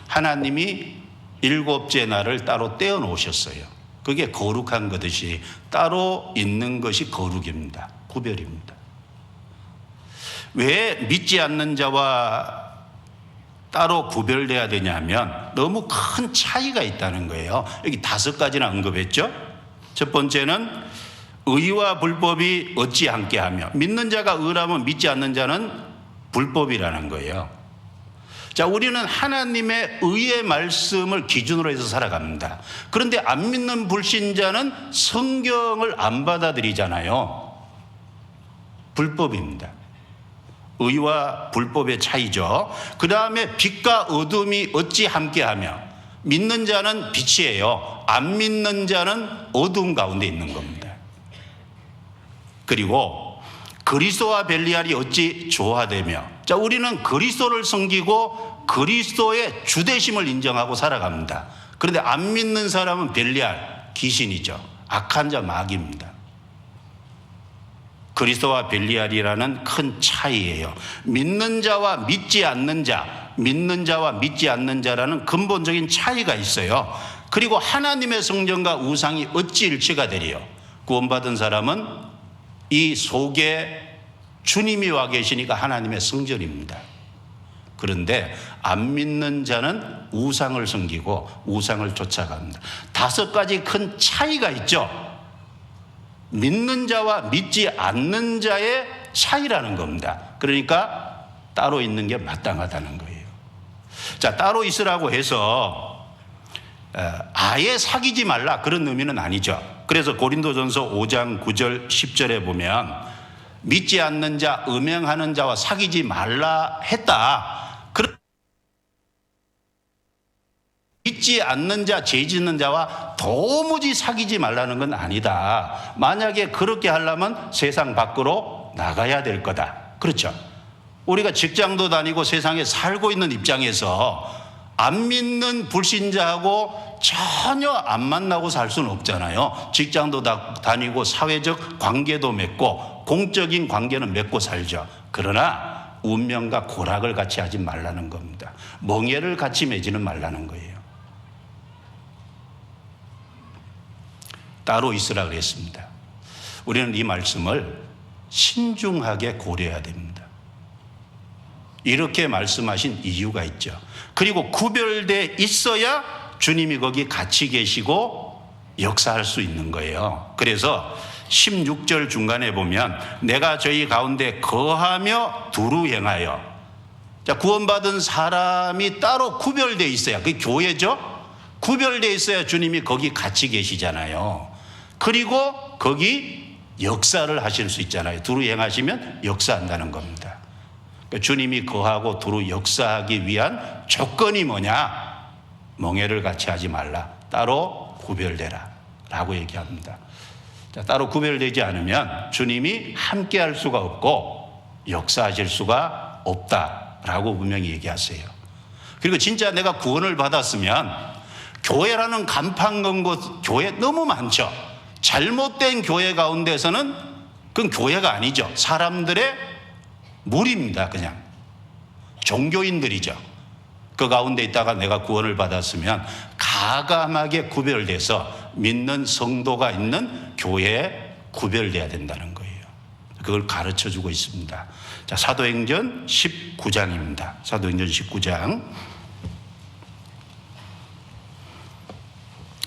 하나님이 일곱째 날을 따로 떼어 놓으셨어요. 그게 거룩한 것이지 따로 있는 것이 거룩입니다. 구별입니다. 왜 믿지 않는 자와 따로 구별돼야 되냐면 너무 큰 차이가 있다는 거예요. 여기 5가지나 언급했죠. 첫 번째는 의와 불법이 어찌 함께하며, 믿는 자가 의라면 믿지 않는 자는 불법이라는 거예요. 자, 우리는 하나님의 의의 말씀을 기준으로 해서 살아갑니다. 그런데 안 믿는 불신자는 성경을 안 받아들이잖아요. 불법입니다. 의와 불법의 차이죠. 그 다음에 빛과 어둠이 어찌 함께하며, 믿는 자는 빛이에요. 안 믿는 자는 어둠 가운데 있는 겁니다. 그리고 그리스도와 벨리알이 어찌 조화되며, 자, 우리는 그리스도를 섬기고 그리스도의 주되심을 인정하고 살아갑니다. 그런데 안 믿는 사람은 벨리알, 귀신이죠. 악한 자, 마귀입니다. 그리스도와 벨리알이라는 큰 차이예요. 믿는 자와 믿지 않는 자, 믿는 자와 믿지 않는 자라는 근본적인 차이가 있어요. 그리고 하나님의 성전과 우상이 어찌 일치가 되리요. 구원받은 사람은 이 속에 주님이 와 계시니까 하나님의 성전입니다. 그런데 안 믿는 자는 우상을 섬기고 우상을 쫓아갑니다. 5가지 큰 차이가 있죠. 믿는 자와 믿지 않는 자의 차이라는 겁니다. 그러니까 따로 있는 게 마땅하다는 거예요. 자, 따로 있으라고 해서 아예 사귀지 말라, 그런 의미는 아니죠. 그래서 고린도전서 5장 9절 10절에 보면 믿지 않는 자, 음행하는 자와 사귀지 말라 했다. 믿지 않는 자, 죄 짓는 자와 도무지 사귀지 말라는 건 아니다. 만약에 그렇게 하려면 세상 밖으로 나가야 될 거다. 그렇죠? 우리가 직장도 다니고 세상에 살고 있는 입장에서 안 믿는 불신자하고 전혀 안 만나고 살 수는 없잖아요. 직장도 다니고 사회적 관계도 맺고 공적인 관계는 맺고 살죠. 그러나 운명과 고락을 같이 하지 말라는 겁니다. 멍에를 같이 맺지는 말라는 거예요. 따로 있으라 그랬습니다. 우리는 이 말씀을 신중하게 고려해야 됩니다. 이렇게 말씀하신 이유가 있죠. 그리고 구별돼 있어야 주님이 거기 같이 계시고 역사할 수 있는 거예요. 그래서 16절 중간에 보면 내가 저희 가운데 거하며 두루 행하여. 자, 구원받은 사람이 따로 구별돼 있어야, 그게 교회죠. 구별돼 있어야 주님이 거기 같이 계시잖아요. 그리고 거기 역사를 하실 수 있잖아요. 두루 행하시면 역사한다는 겁니다. 그러니까 주님이 거하고 두루 역사하기 위한 조건이 뭐냐? 멍해를 같이 하지 말라. 따로 구별되라 라고 얘기합니다. 자, 따로 구별되지 않으면 주님이 함께 할 수가 없고 역사하실 수가 없다라고 분명히 얘기하세요. 그리고 진짜 내가 구원을 받았으면 교회라는 간판 건 곳, 교회 너무 많죠. 잘못된 교회 가운데서는 그건 교회가 아니죠. 사람들의 무리입니다. 그냥 종교인들이죠. 그 가운데 있다가 내가 구원을 받았으면 가감하게 구별돼서 믿는 성도가 있는 교회에 구별돼야 된다는 거예요. 그걸 가르쳐주고 있습니다. 자, 사도행전 19장입니다. 사도행전 19장.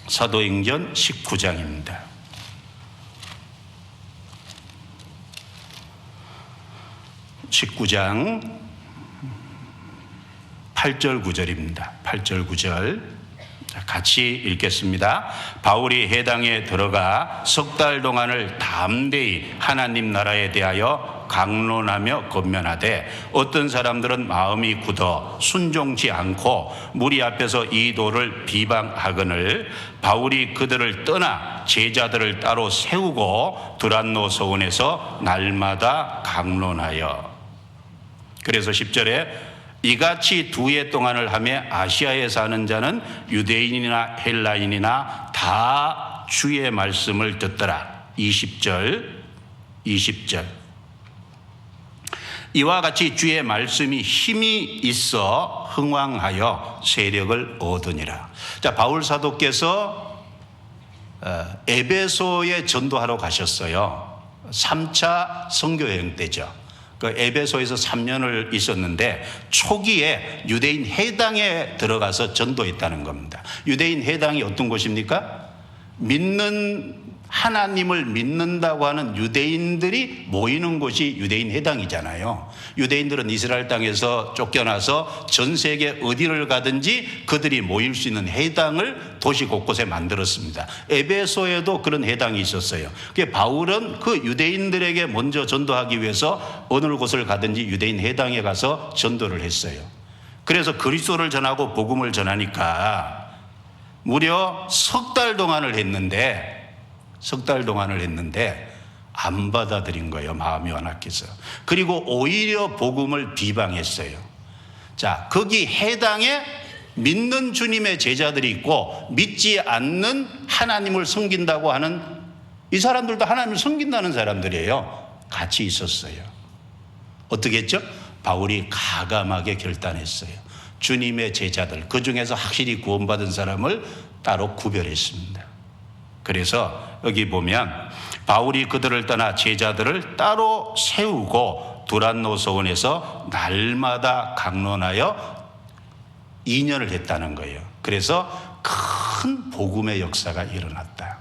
사도행전 19장입니다. 19장 8절 9절입니다. 8절 9절 같이 읽겠습니다. 바울이 회당에 들어가 석 달 동안을 담대히 하나님 나라에 대하여 강론하며 권면하되 어떤 사람들은 마음이 굳어 순종치 않고 무리 앞에서 이 도를 비방하거늘 바울이 그들을 떠나 제자들을 따로 세우고 두란노 서원에서 날마다 강론하여. 그래서 10절에 이같이 2해 동안을 하며 아시아에 사는 자는 유대인이나 헬라인이나 다 주의 말씀을 듣더라. 20절 이와 같이 주의 말씀이 힘이 있어 흥왕하여 세력을 얻으니라. 자, 바울 사도께서 에베소에 전도하러 가셨어요. 3차 선교여행 때죠. 그 에베소에서 3년을 있었는데 초기에 유대인 해당에 들어가서 전도했다는 겁니다. 유대인 해당이 어떤 곳입니까? 하나님을 믿는다고 하는 유대인들이 모이는 곳이 유대인 해당이잖아요. 유대인들은 이스라엘 땅에서 쫓겨나서 전 세계 어디를 가든지 그들이 모일 수 있는 해당을 도시 곳곳에 만들었습니다. 에베소에도 그런 해당이 있었어요. 바울은 그 유대인들에게 먼저 전도하기 위해서 어느 곳을 가든지 유대인 해당에 가서 전도를 했어요. 그래서 그리스도를 전하고 복음을 전하니까 무려 석 달 동안을 했는데 안 받아들인 거예요. 마음이 완악해서. 그리고 오히려 복음을 비방했어요. 자, 거기 해당에 믿는 주님의 제자들이 있고 믿지 않는 하나님을 섬긴다고 하는 이 사람들도 하나님을 섬긴다는 사람들이에요. 같이 있었어요. 어떻게 했죠? 바울이 가감하게 결단했어요. 주님의 제자들, 그 중에서 확실히 구원받은 사람을 따로 구별했습니다. 그래서 여기 보면 바울이 그들을 떠나 제자들을 따로 세우고 두란노 서원에서 날마다 강론하여 2년을 했다는 거예요. 그래서 큰 복음의 역사가 일어났다.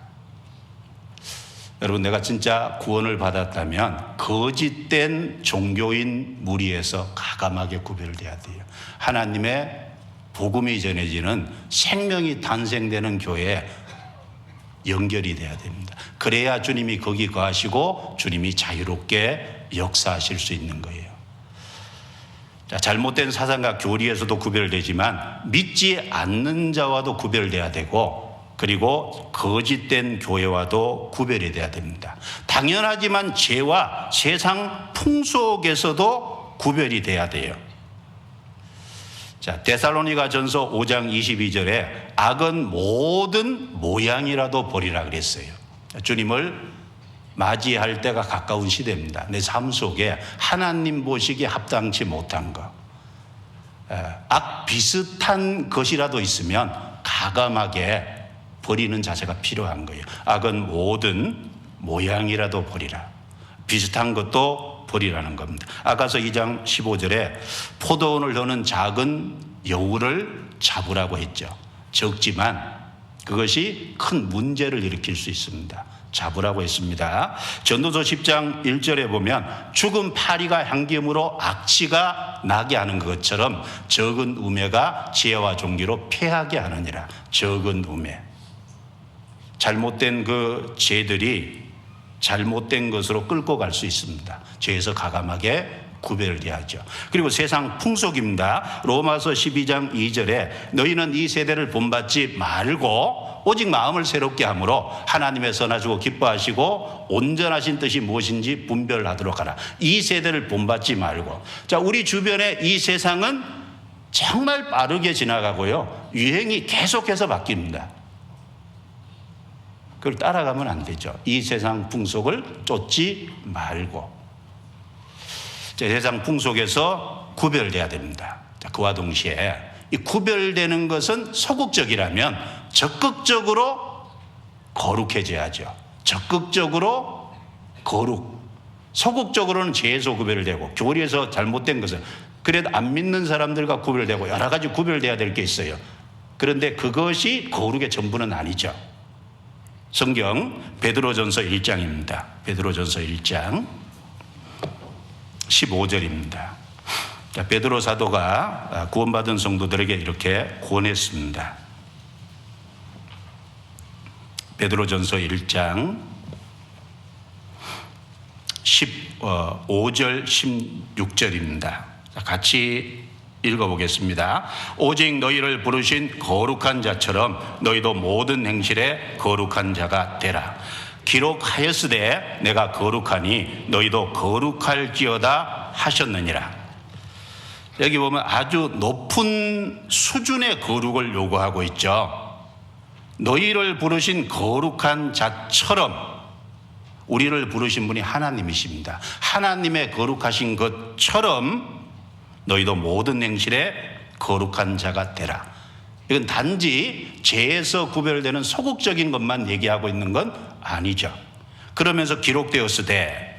여러분, 내가 진짜 구원을 받았다면 거짓된 종교인 무리에서 가감하게 구별돼야 돼요. 하나님의 복음이 전해지는 생명이 탄생되는 교회에 연결이 돼야 됩니다. 그래야 주님이 거기 거하시고 주님이 자유롭게 역사하실 수 있는 거예요. 자, 잘못된 사상과 교리에서도 구별되지만 믿지 않는 자와도 구별돼야 되고 그리고 거짓된 교회와도 구별이 돼야 됩니다. 당연하지만 죄와 세상 풍속에서도 구별이 돼야 돼요. 자, 데살로니가 전서 5장 22절에 악은 모든 모양이라도 버리라 그랬어요. 주님을 맞이할 때가 가까운 시대입니다. 내 삶 속에 하나님 보시기에 합당치 못한 것, 악 비슷한 것이라도 있으면 가감하게 버리는 자세가 필요한 거예요. 악은 모든 모양이라도 버리라. 비슷한 것도 버리라는 겁니다. 아가서 2장 15절에 포도원을 여는 작은 여우를 잡으라고 했죠. 적지만 그것이 큰 문제를 일으킬 수 있습니다. 잡으라고 했습니다. 전도서 10장 1절에 보면 죽은 파리가 향기음으로 악취가 나게 하는 것처럼 적은 우매가 지혜와 종기로 패하게 하느니라. 적은 우매. 잘못된 그 죄들이 잘못된 것으로 끌고 갈 수 있습니다. 죄에서 가감하게 구별돼야죠. 그리고 세상 풍속입니다. 로마서 12장 2절에 너희는 이 세대를 본받지 말고 오직 마음을 새롭게 함으로 하나님의 선하시고 기뻐하시고 온전하신 뜻이 무엇인지 분별하도록 하라. 이 세대를 본받지 말고. 자, 우리 주변의 이 세상은 정말 빠르게 지나가고요. 유행이 계속해서 바뀝니다. 그걸 따라가면 안 되죠. 이 세상 풍속을 쫓지 말고. 세상 풍속에서 구별돼야 됩니다. 자, 그와 동시에 이 구별되는 것은 소극적이라면 적극적으로 거룩해져야죠. 적극적으로 거룩. 소극적으로는 죄에서 구별되고 교리에서 잘못된 것은 그래도 안 믿는 사람들과 구별되고 여러 가지 구별돼야 될 게 있어요. 그런데 그것이 거룩의 전부는 아니죠. 성경 베드로전서 1장입니다. 베드로전서 1장 15절입니다. 자, 베드로 사도가 구원받은 성도들에게 이렇게 권했습니다. 베드로전서 1장 15절 16절입니다. 같이 읽어보겠습니다. 오직 너희를 부르신 거룩한 자처럼 너희도 모든 행실에 거룩한 자가 되라. 기록하였으되 내가 거룩하니 너희도 거룩할지어다 하셨느니라. 여기 보면 아주 높은 수준의 거룩을 요구하고 있죠. 너희를 부르신 거룩한 자처럼 우리를 부르신 분이 하나님이십니다. 하나님의 거룩하신 것처럼 너희도 모든 행실에 거룩한 자가 되라. 이건 단지 죄에서 구별되는 소극적인 것만 얘기하고 있는 건 아니죠. 그러면서 기록되었으되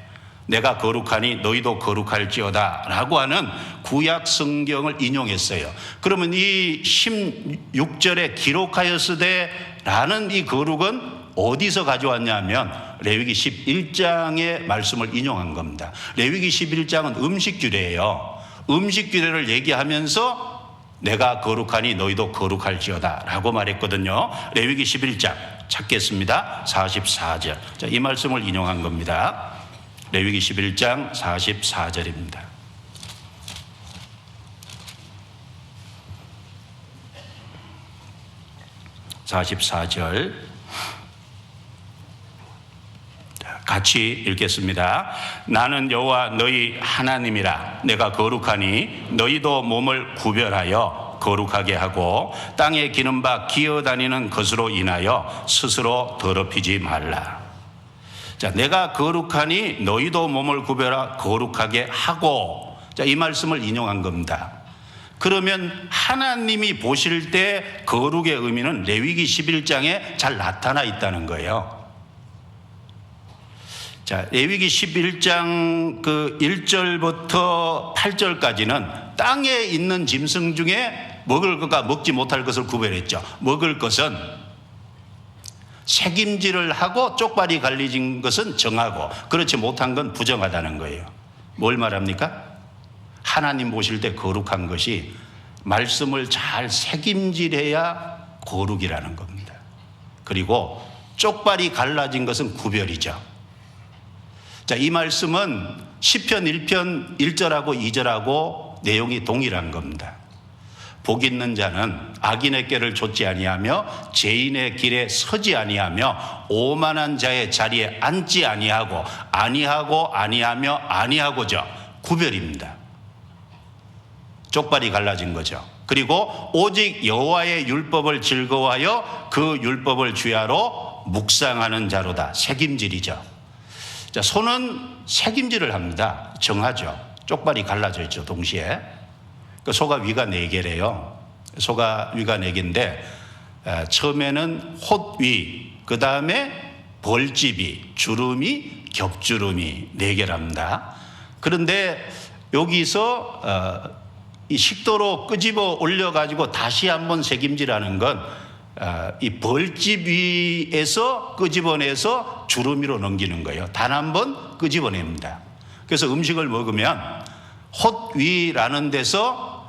내가 거룩하니 너희도 거룩할지어다 라고 하는 구약 성경을 인용했어요. 그러면 이 16절에 기록하였으되 라는 이 거룩은 어디서 가져왔냐면 레위기 11장의 말씀을 인용한 겁니다. 레위기 11장은 음식규례예요. 음식규례를 얘기하면서 내가 거룩하니 너희도 거룩할지어다 라고 말했거든요. 레위기 11장 찾겠습니다. 44절. 자, 이 말씀을 인용한 겁니다. 레위기 11장 44절입니다. 같이 읽겠습니다. 나는 여호와 너희 하나님이라. 내가 거룩하니 너희도 몸을 구별하여 거룩하게 하고 땅에 기는 바 기어다니는 것으로 인하여 스스로 더럽히지 말라. 자, 내가 거룩하니 너희도 몸을 구별하 거룩하게 하고. 자, 이 말씀을 인용한 겁니다. 그러면 하나님이 보실 때 거룩의 의미는 레위기 11장에 잘 나타나 있다는 거예요. 자, 레위기 11장 그 1절부터 8절까지는 땅에 있는 짐승 중에 먹을 것과 먹지 못할 것을 구별했죠. 먹을 것은 책임질을 하고 쪽발이 갈리진 것은 정하고 그렇지 못한 건 부정하다는 거예요. 뭘 말합니까? 하나님 보실 때 거룩한 것이 말씀을 잘 책임질해야 거룩이라는 겁니다. 그리고 쪽발이 갈라진 것은 구별이죠. 자, 이 말씀은 시편 1편 1절하고 2절하고 내용이 동일한 겁니다. 복 있는 자는 악인의 꾀를 좇지 아니하며 죄인의 길에 서지 아니하며 오만한 자의 자리에 앉지 아니하고 아니하며 아니하고죠. 구별입니다. 쪽발이 갈라진 거죠. 그리고 오직 여호와의 율법을 즐거워하여 그 율법을 주야로 묵상하는 자로다. 책임질이죠. 자, 소는 책임질을 합니다. 정하죠. 쪽발이 갈라져 있죠. 동시에. 그 소가 위가 4개래요. 소가 위가 4개인데 처음에는 홑위, 그 다음에 벌집이, 주름이, 겹주름이 4개랍니다. 그런데 여기서 이 식도로 끄집어 올려가지고 다시 한번 새김질하는 건 이 벌집 위에서 끄집어내서 주름 위로 넘기는 거예요. 단 한 번 끄집어냅니다. 그래서 음식을 먹으면 홑위라는 데서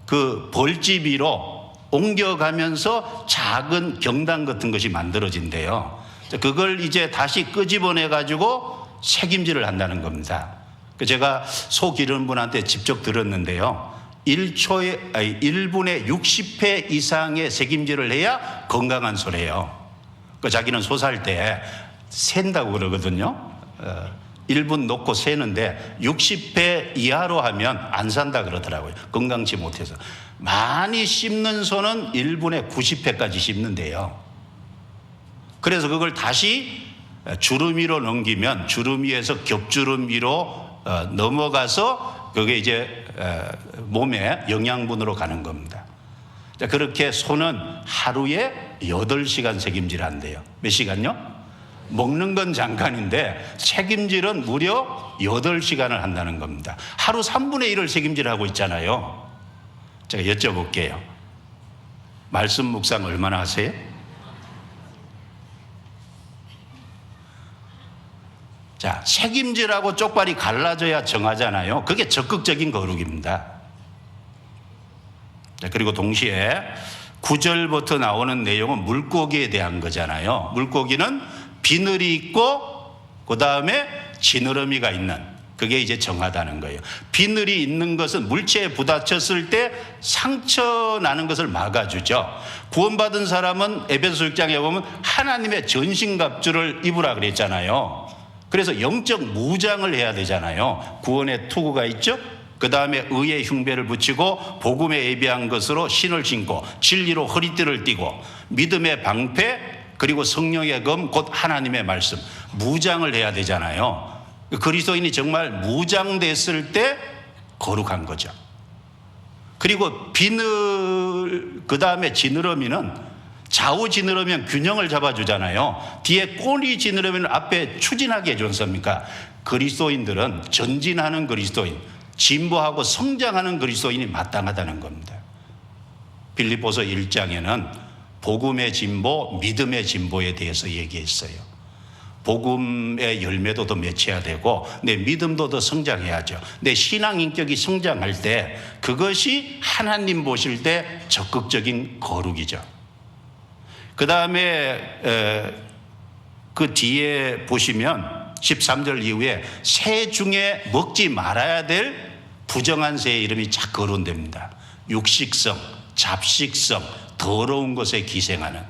그 벌집 위로 옮겨가면서 작은 경단 같은 것이 만들어진대요. 그걸 이제 다시 끄집어내 가지고 새김질을 한다는 겁니다. 제가 소 기르는 분한테 직접 들었는데요. 1분에 60회 이상의 새김질을 해야 건강한 소래요. 자기는 소 살 때 센다고 그러거든요. 1분 놓고 세는데 60회 이하로 하면 안 산다 그러더라고요. 건강치 못해서. 많이 씹는 소는 1분에 90회까지 씹는데요. 그래서 그걸 다시 주름 위로 넘기면 주름 위에서 겹주름 위로 넘어가서 그게 이제 몸에 영양분으로 가는 겁니다. 그렇게 소는 하루에 8시간 새김질 한대요. 몇 시간요? 먹는 건 잠깐인데 새김질은 무려 8시간을 한다는 겁니다. 하루 3분의 1을 새김질하고 있잖아요. 제가 여쭤볼게요. 말씀 묵상 얼마나 하세요? 자, 새김질하고 쪽발이 갈라져야 정하잖아요. 그게 적극적인 거룩입니다. 자, 그리고 동시에 9절부터 나오는 내용은 물고기에 대한 거잖아요. 물고기는 비늘이 있고 그 다음에 지느러미가 있는, 그게 이제 정하다는 거예요. 비늘이 있는 것은 물체에 부딪혔을 때 상처 나는 것을 막아주죠. 구원받은 사람은 에베소 6장에 보면 하나님의 전신갑주를 입으라 그랬잖아요. 그래서 영적 무장을 해야 되잖아요. 구원의 투구가 있죠. 그 다음에 의의 흉배를 붙이고 복음에 예비한 것으로 신을 신고 진리로 허리띠를 띠고 믿음의 방패 그리고 성령의 검 곧 하나님의 말씀, 무장을 해야 되잖아요. 그리스도인이 정말 무장됐을 때 거룩한 거죠. 그리고 비늘, 그 다음에 지느러미는 좌우 지느러미는 균형을 잡아주잖아요. 뒤에 꼬리 지느러미는 앞에 추진하게 해주는 겁니까? 그리스도인들은 전진하는 그리스도인, 진보하고 성장하는 그리스도인이 마땅하다는 겁니다. 빌립보서 1장에는 복음의 진보, 믿음의 진보에 대해서 얘기했어요. 복음의 열매도 더 맺혀야 되고 내 믿음도 더 성장해야죠. 내 신앙 인격이 성장할 때 그것이 하나님 보실 때 적극적인 거룩이죠. 그 다음에 그 뒤에 보시면 13절 이후에 새 중에 먹지 말아야 될 부정한 새의 이름이 쫙 거론됩니다. 육식성, 잡식성, 더러운 것에 기생하는.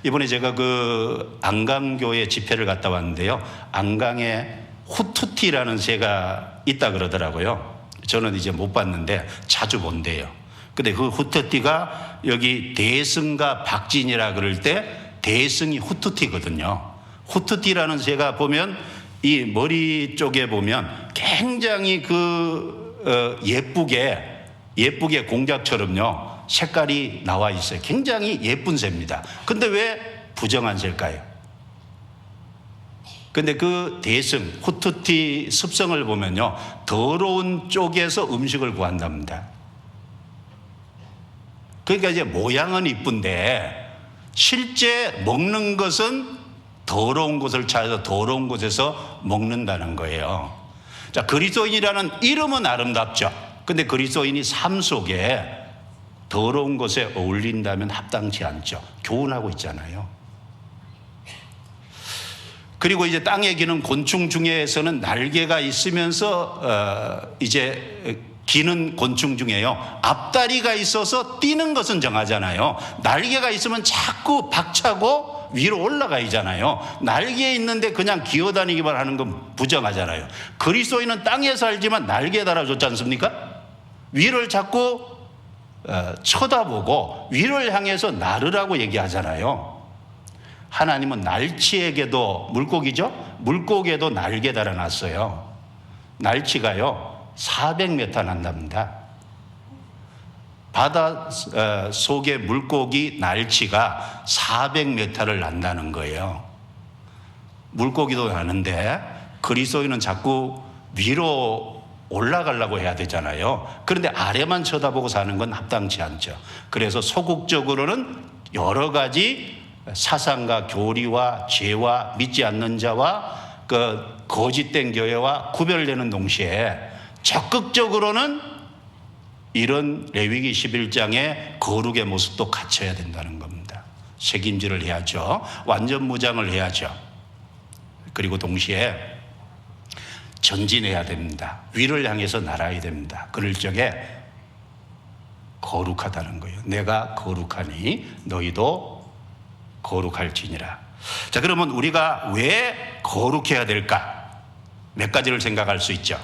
이번에 제가 그 안강교회 집회를 갔다 왔는데요. 안강에 후투티라는 새가 있다 그러더라고요. 저는 이제 못 봤는데 자주 본대요. 근데 그 후투티가 여기 대승과 박진이라 그럴 때 대승이 후투티거든요. 후투티라는 새가 보면 이 머리 쪽에 보면 굉장히 예쁘게 공작처럼요 색깔이 나와 있어요. 굉장히 예쁜 새입니다. 근데 왜 부정한 새일까요? 근데 그 대승 후투티 습성을 보면요 더러운 쪽에서 음식을 구한답니다. 그러니까 이제 모양은 이쁜데 실제 먹는 것은 더러운 곳을 찾아서 더러운 곳에서 먹는다는 거예요. 자, 그리스도인이라는 이름은 아름답죠. 근데 그리스도인이 삶 속에 더러운 곳에 어울린다면 합당치 않죠. 교훈하고 있잖아요. 그리고 이제 땅에 기는 곤충 중에서는 날개가 있으면서 이제 기는 곤충 중에요 앞다리가 있어서 뛰는 것은 정하잖아요. 날개가 있으면 자꾸 박차고 위로 올라가잖아요. 날개 있는데 그냥 기어다니기만 하는 건 부정하잖아요. 그리스도인은 땅에 살지만 날개 달아줬지 않습니까? 위를 자꾸 쳐다보고 위를 향해서 나르라고 얘기하잖아요. 하나님은 날치에게도, 물고기죠? 물고기에도 날개 달아놨어요. 날치가요 400m 난답니다. 바다 속의 물고기 날치가 400m를 난다는 거예요. 물고기도 나는데 그리스도인은 자꾸 위로 올라가려고 해야 되잖아요. 그런데 아래만 쳐다보고 사는 건 합당치 않죠. 그래서 소극적으로는 여러 가지 사상과 교리와 죄와 믿지 않는 자와 그 거짓된 교회와 구별되는 동시에 적극적으로는 이런 레위기 11장의 거룩의 모습도 갖춰야 된다는 겁니다. 책임질을 해야죠. 완전 무장을 해야죠. 그리고 동시에 전진해야 됩니다. 위를 향해서 날아야 됩니다. 그럴 적에 거룩하다는 거예요. 내가 거룩하니 너희도 거룩할지니라. 자, 그러면 우리가 왜 거룩해야 될까? 몇 가지를 생각할 수 있죠.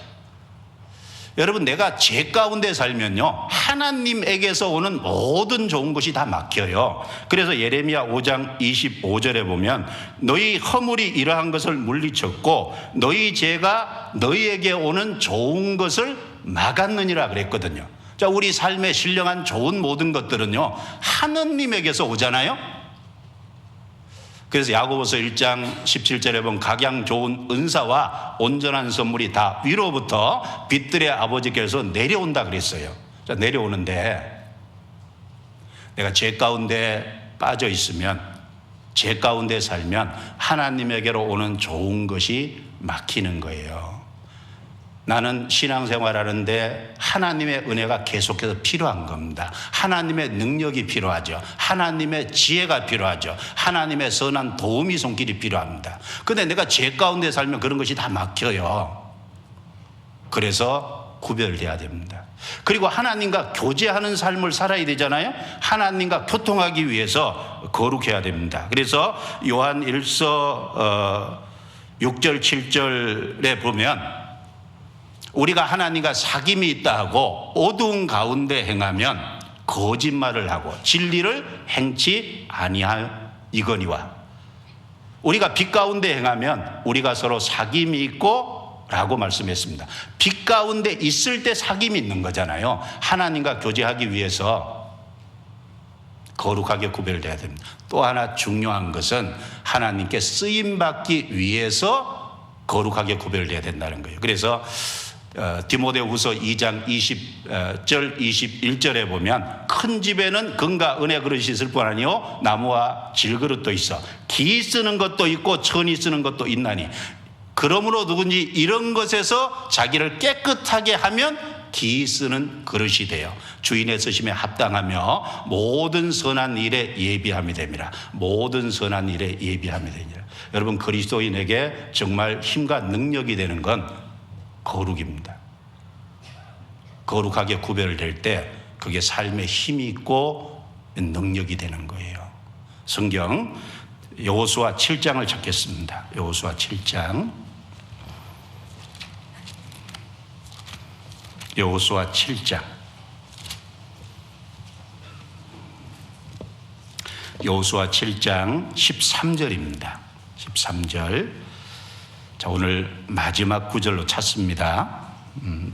여러분, 내가 죄 가운데 살면요, 하나님에게서 오는 모든 좋은 것이 다 막혀요. 그래서 예레미야 5장 25절에 보면 너희 허물이 이러한 것을 물리쳤고 너희 죄가 너희에게 오는 좋은 것을 막았느니라 그랬거든요. 자, 우리 삶에 신령한 좋은 모든 것들은요, 하느님에게서 오잖아요. 그래서 야고보서 1장 17절에 보면 각양 좋은 은사와 온전한 선물이 다 위로부터 빛들의 아버지께서 내려온다 그랬어요. 자, 내려오는데 내가 죄 가운데 빠져 있으면, 죄 가운데 살면 하나님에게로 오는 좋은 것이 막히는 거예요. 나는 신앙생활하는데 하나님의 은혜가 계속해서 필요한 겁니다. 하나님의 능력이 필요하죠. 하나님의 지혜가 필요하죠. 하나님의 선한 도움이 손길이 필요합니다. 그런데 내가 죄 가운데 살면 그런 것이 다 막혀요. 그래서 구별돼야 됩니다. 그리고 하나님과 교제하는 삶을 살아야 되잖아요. 하나님과 교통하기 위해서 거룩해야 됩니다. 그래서 요한 1서 6절 7절에 보면 우리가 하나님과 사귐이 있다 하고 어두운 가운데 행하면 거짓말을 하고 진리를 행치 아니할 이거니와, 우리가 빛 가운데 행하면 우리가 서로 사귐이 있고 라고 말씀했습니다. 빛 가운데 있을 때 사귐이 있는 거잖아요. 하나님과 교제하기 위해서 거룩하게 구별돼야 됩니다. 또 하나 중요한 것은 하나님께 쓰임받기 위해서 거룩하게 구별돼야 된다는 거예요. 그래서 디모데후서 2장 20절 21절에 보면 큰 집에는 금과 은의 그릇이 있을 뿐 아니요 나무와 질그릇도 있어 기 쓰는 것도 있고 천이 쓰는 것도 있나니 그러므로 누군지 이런 것에서 자기를 깨끗하게 하면 기 쓰는 그릇이 돼요. 주인의 쓰심에 합당하며 모든 선한 일에 예비함이 됩니다. 모든 선한 일에 예비함이 됩니다. 여러분, 그리스도인에게 정말 힘과 능력이 되는 건 거룩입니다. 거룩하게 구별될 때 그게 삶에 힘이 있고 능력이 되는 거예요. 성경 여호수아 7장을 찾겠습니다. 여호수아 7장. 여호수아 7장. 여호수아 7장 13절입니다. 13절. 자, 오늘 마지막 구절로 찾습니다.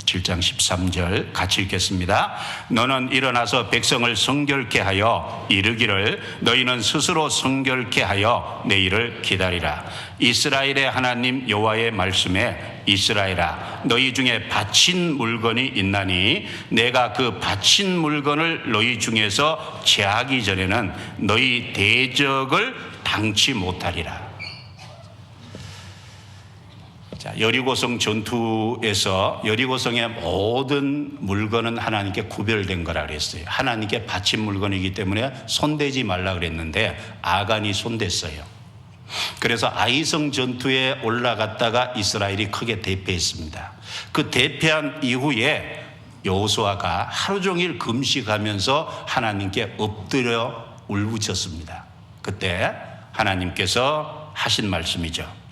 7장 13절 같이 읽겠습니다. 너는 일어나서 백성을 성결케 하여 이르기를 너희는 스스로 성결케 하여 내일을 기다리라. 이스라엘의 하나님 여호와의 말씀에 이스라엘아 너희 중에 바친 물건이 있나니 내가 그 바친 물건을 너희 중에서 제하기 전에는 너희 대적을 당치 못하리라. 여리고성 전투에서 여리고성의 모든 물건은 하나님께 구별된 거라 그랬어요. 하나님께 바친 물건이기 때문에 손대지 말라 그랬는데 아간이 손댔어요. 그래서 아이성 전투에 올라갔다가 이스라엘이 크게 대패했습니다. 그 대패한 이후에 여호수아가 하루 종일 금식하면서 하나님께 엎드려 울부짖었습니다. 그때 하나님께서 하신 말씀이죠.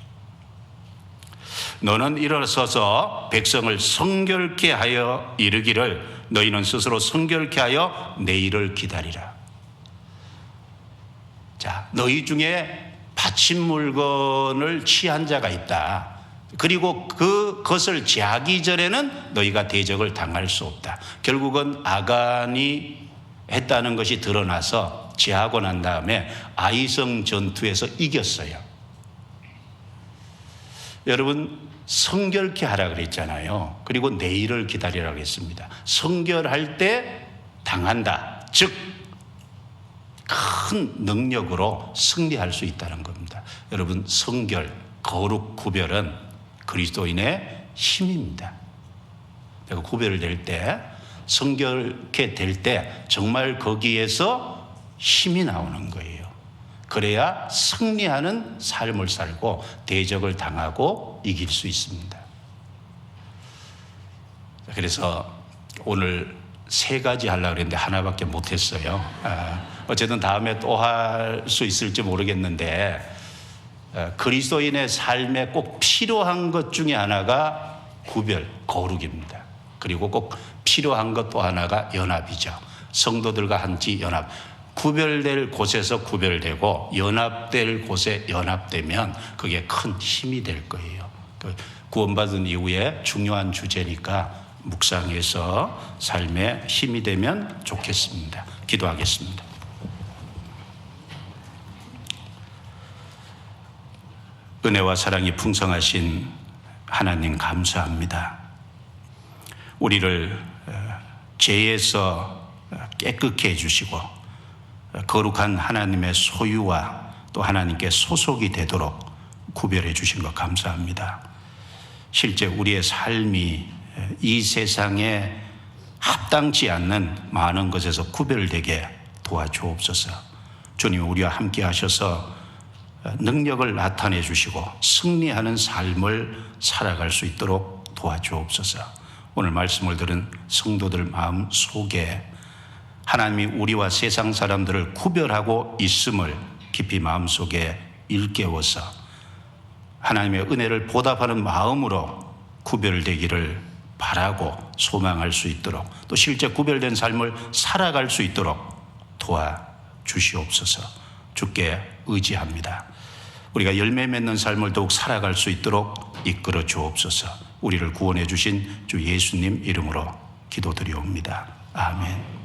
너는 일어서서 백성을 성결케 하여 이르기를 너희는 스스로 성결케 하여 내일을 기다리라. 자, 너희 중에 바친 물건을 취한 자가 있다. 그리고 그것을 제하기 전에는 너희가 대적을 당할 수 없다. 결국은 아간이 했다는 것이 드러나서 제하고 난 다음에 아이성 전투에서 이겼어요. 여러분 성결케 하라 그랬잖아요. 그리고 내일을 기다리라 그랬습니다. 성결할 때 당한다. 즉 큰 능력으로 승리할 수 있다는 겁니다. 여러분 성결, 거룩, 구별은 그리스도인의 힘입니다. 내가 구별될 때, 성결케 될 때 정말 거기에서 힘이 나오는 거예요. 그래야 승리하는 삶을 살고 대적을 당하고 이길 수 있습니다. 그래서 오늘 3가지 하려고 했는데 하나밖에 못했어요. 어쨌든 다음에 또 할 수 있을지 모르겠는데, 그리스도인의 삶에 꼭 필요한 것 중에 하나가 구별, 거룩입니다. 그리고 꼭 필요한 것 또 하나가 연합이죠. 성도들과 한지 연합. 구별될 곳에서 구별되고 연합될 곳에 연합되면 그게 큰 힘이 될 거예요. 구원받은 이후에 중요한 주제니까 묵상해서 삶에 힘이 되면 좋겠습니다. 기도하겠습니다. 은혜와 사랑이 풍성하신 하나님 감사합니다. 우리를 죄에서 깨끗게 해주시고 거룩한 하나님의 소유와 또 하나님께 소속이 되도록 구별해 주신 것 감사합니다. 실제 우리의 삶이 이 세상에 합당치 않는 많은 것에서 구별되게 도와주옵소서. 주님 우리와 함께 하셔서 능력을 나타내 주시고 승리하는 삶을 살아갈 수 있도록 도와주옵소서. 오늘 말씀을 들은 성도들 마음 속에 하나님이 우리와 세상 사람들을 구별하고 있음을 깊이 마음속에 일깨워서 하나님의 은혜를 보답하는 마음으로 구별되기를 바라고 소망할 수 있도록, 또 실제 구별된 삶을 살아갈 수 있도록 도와주시옵소서. 주께 의지합니다. 우리가 열매 맺는 삶을 더욱 살아갈 수 있도록 이끌어 주옵소서. 우리를 구원해 주신 주 예수님 이름으로 기도드리옵니다. 아멘.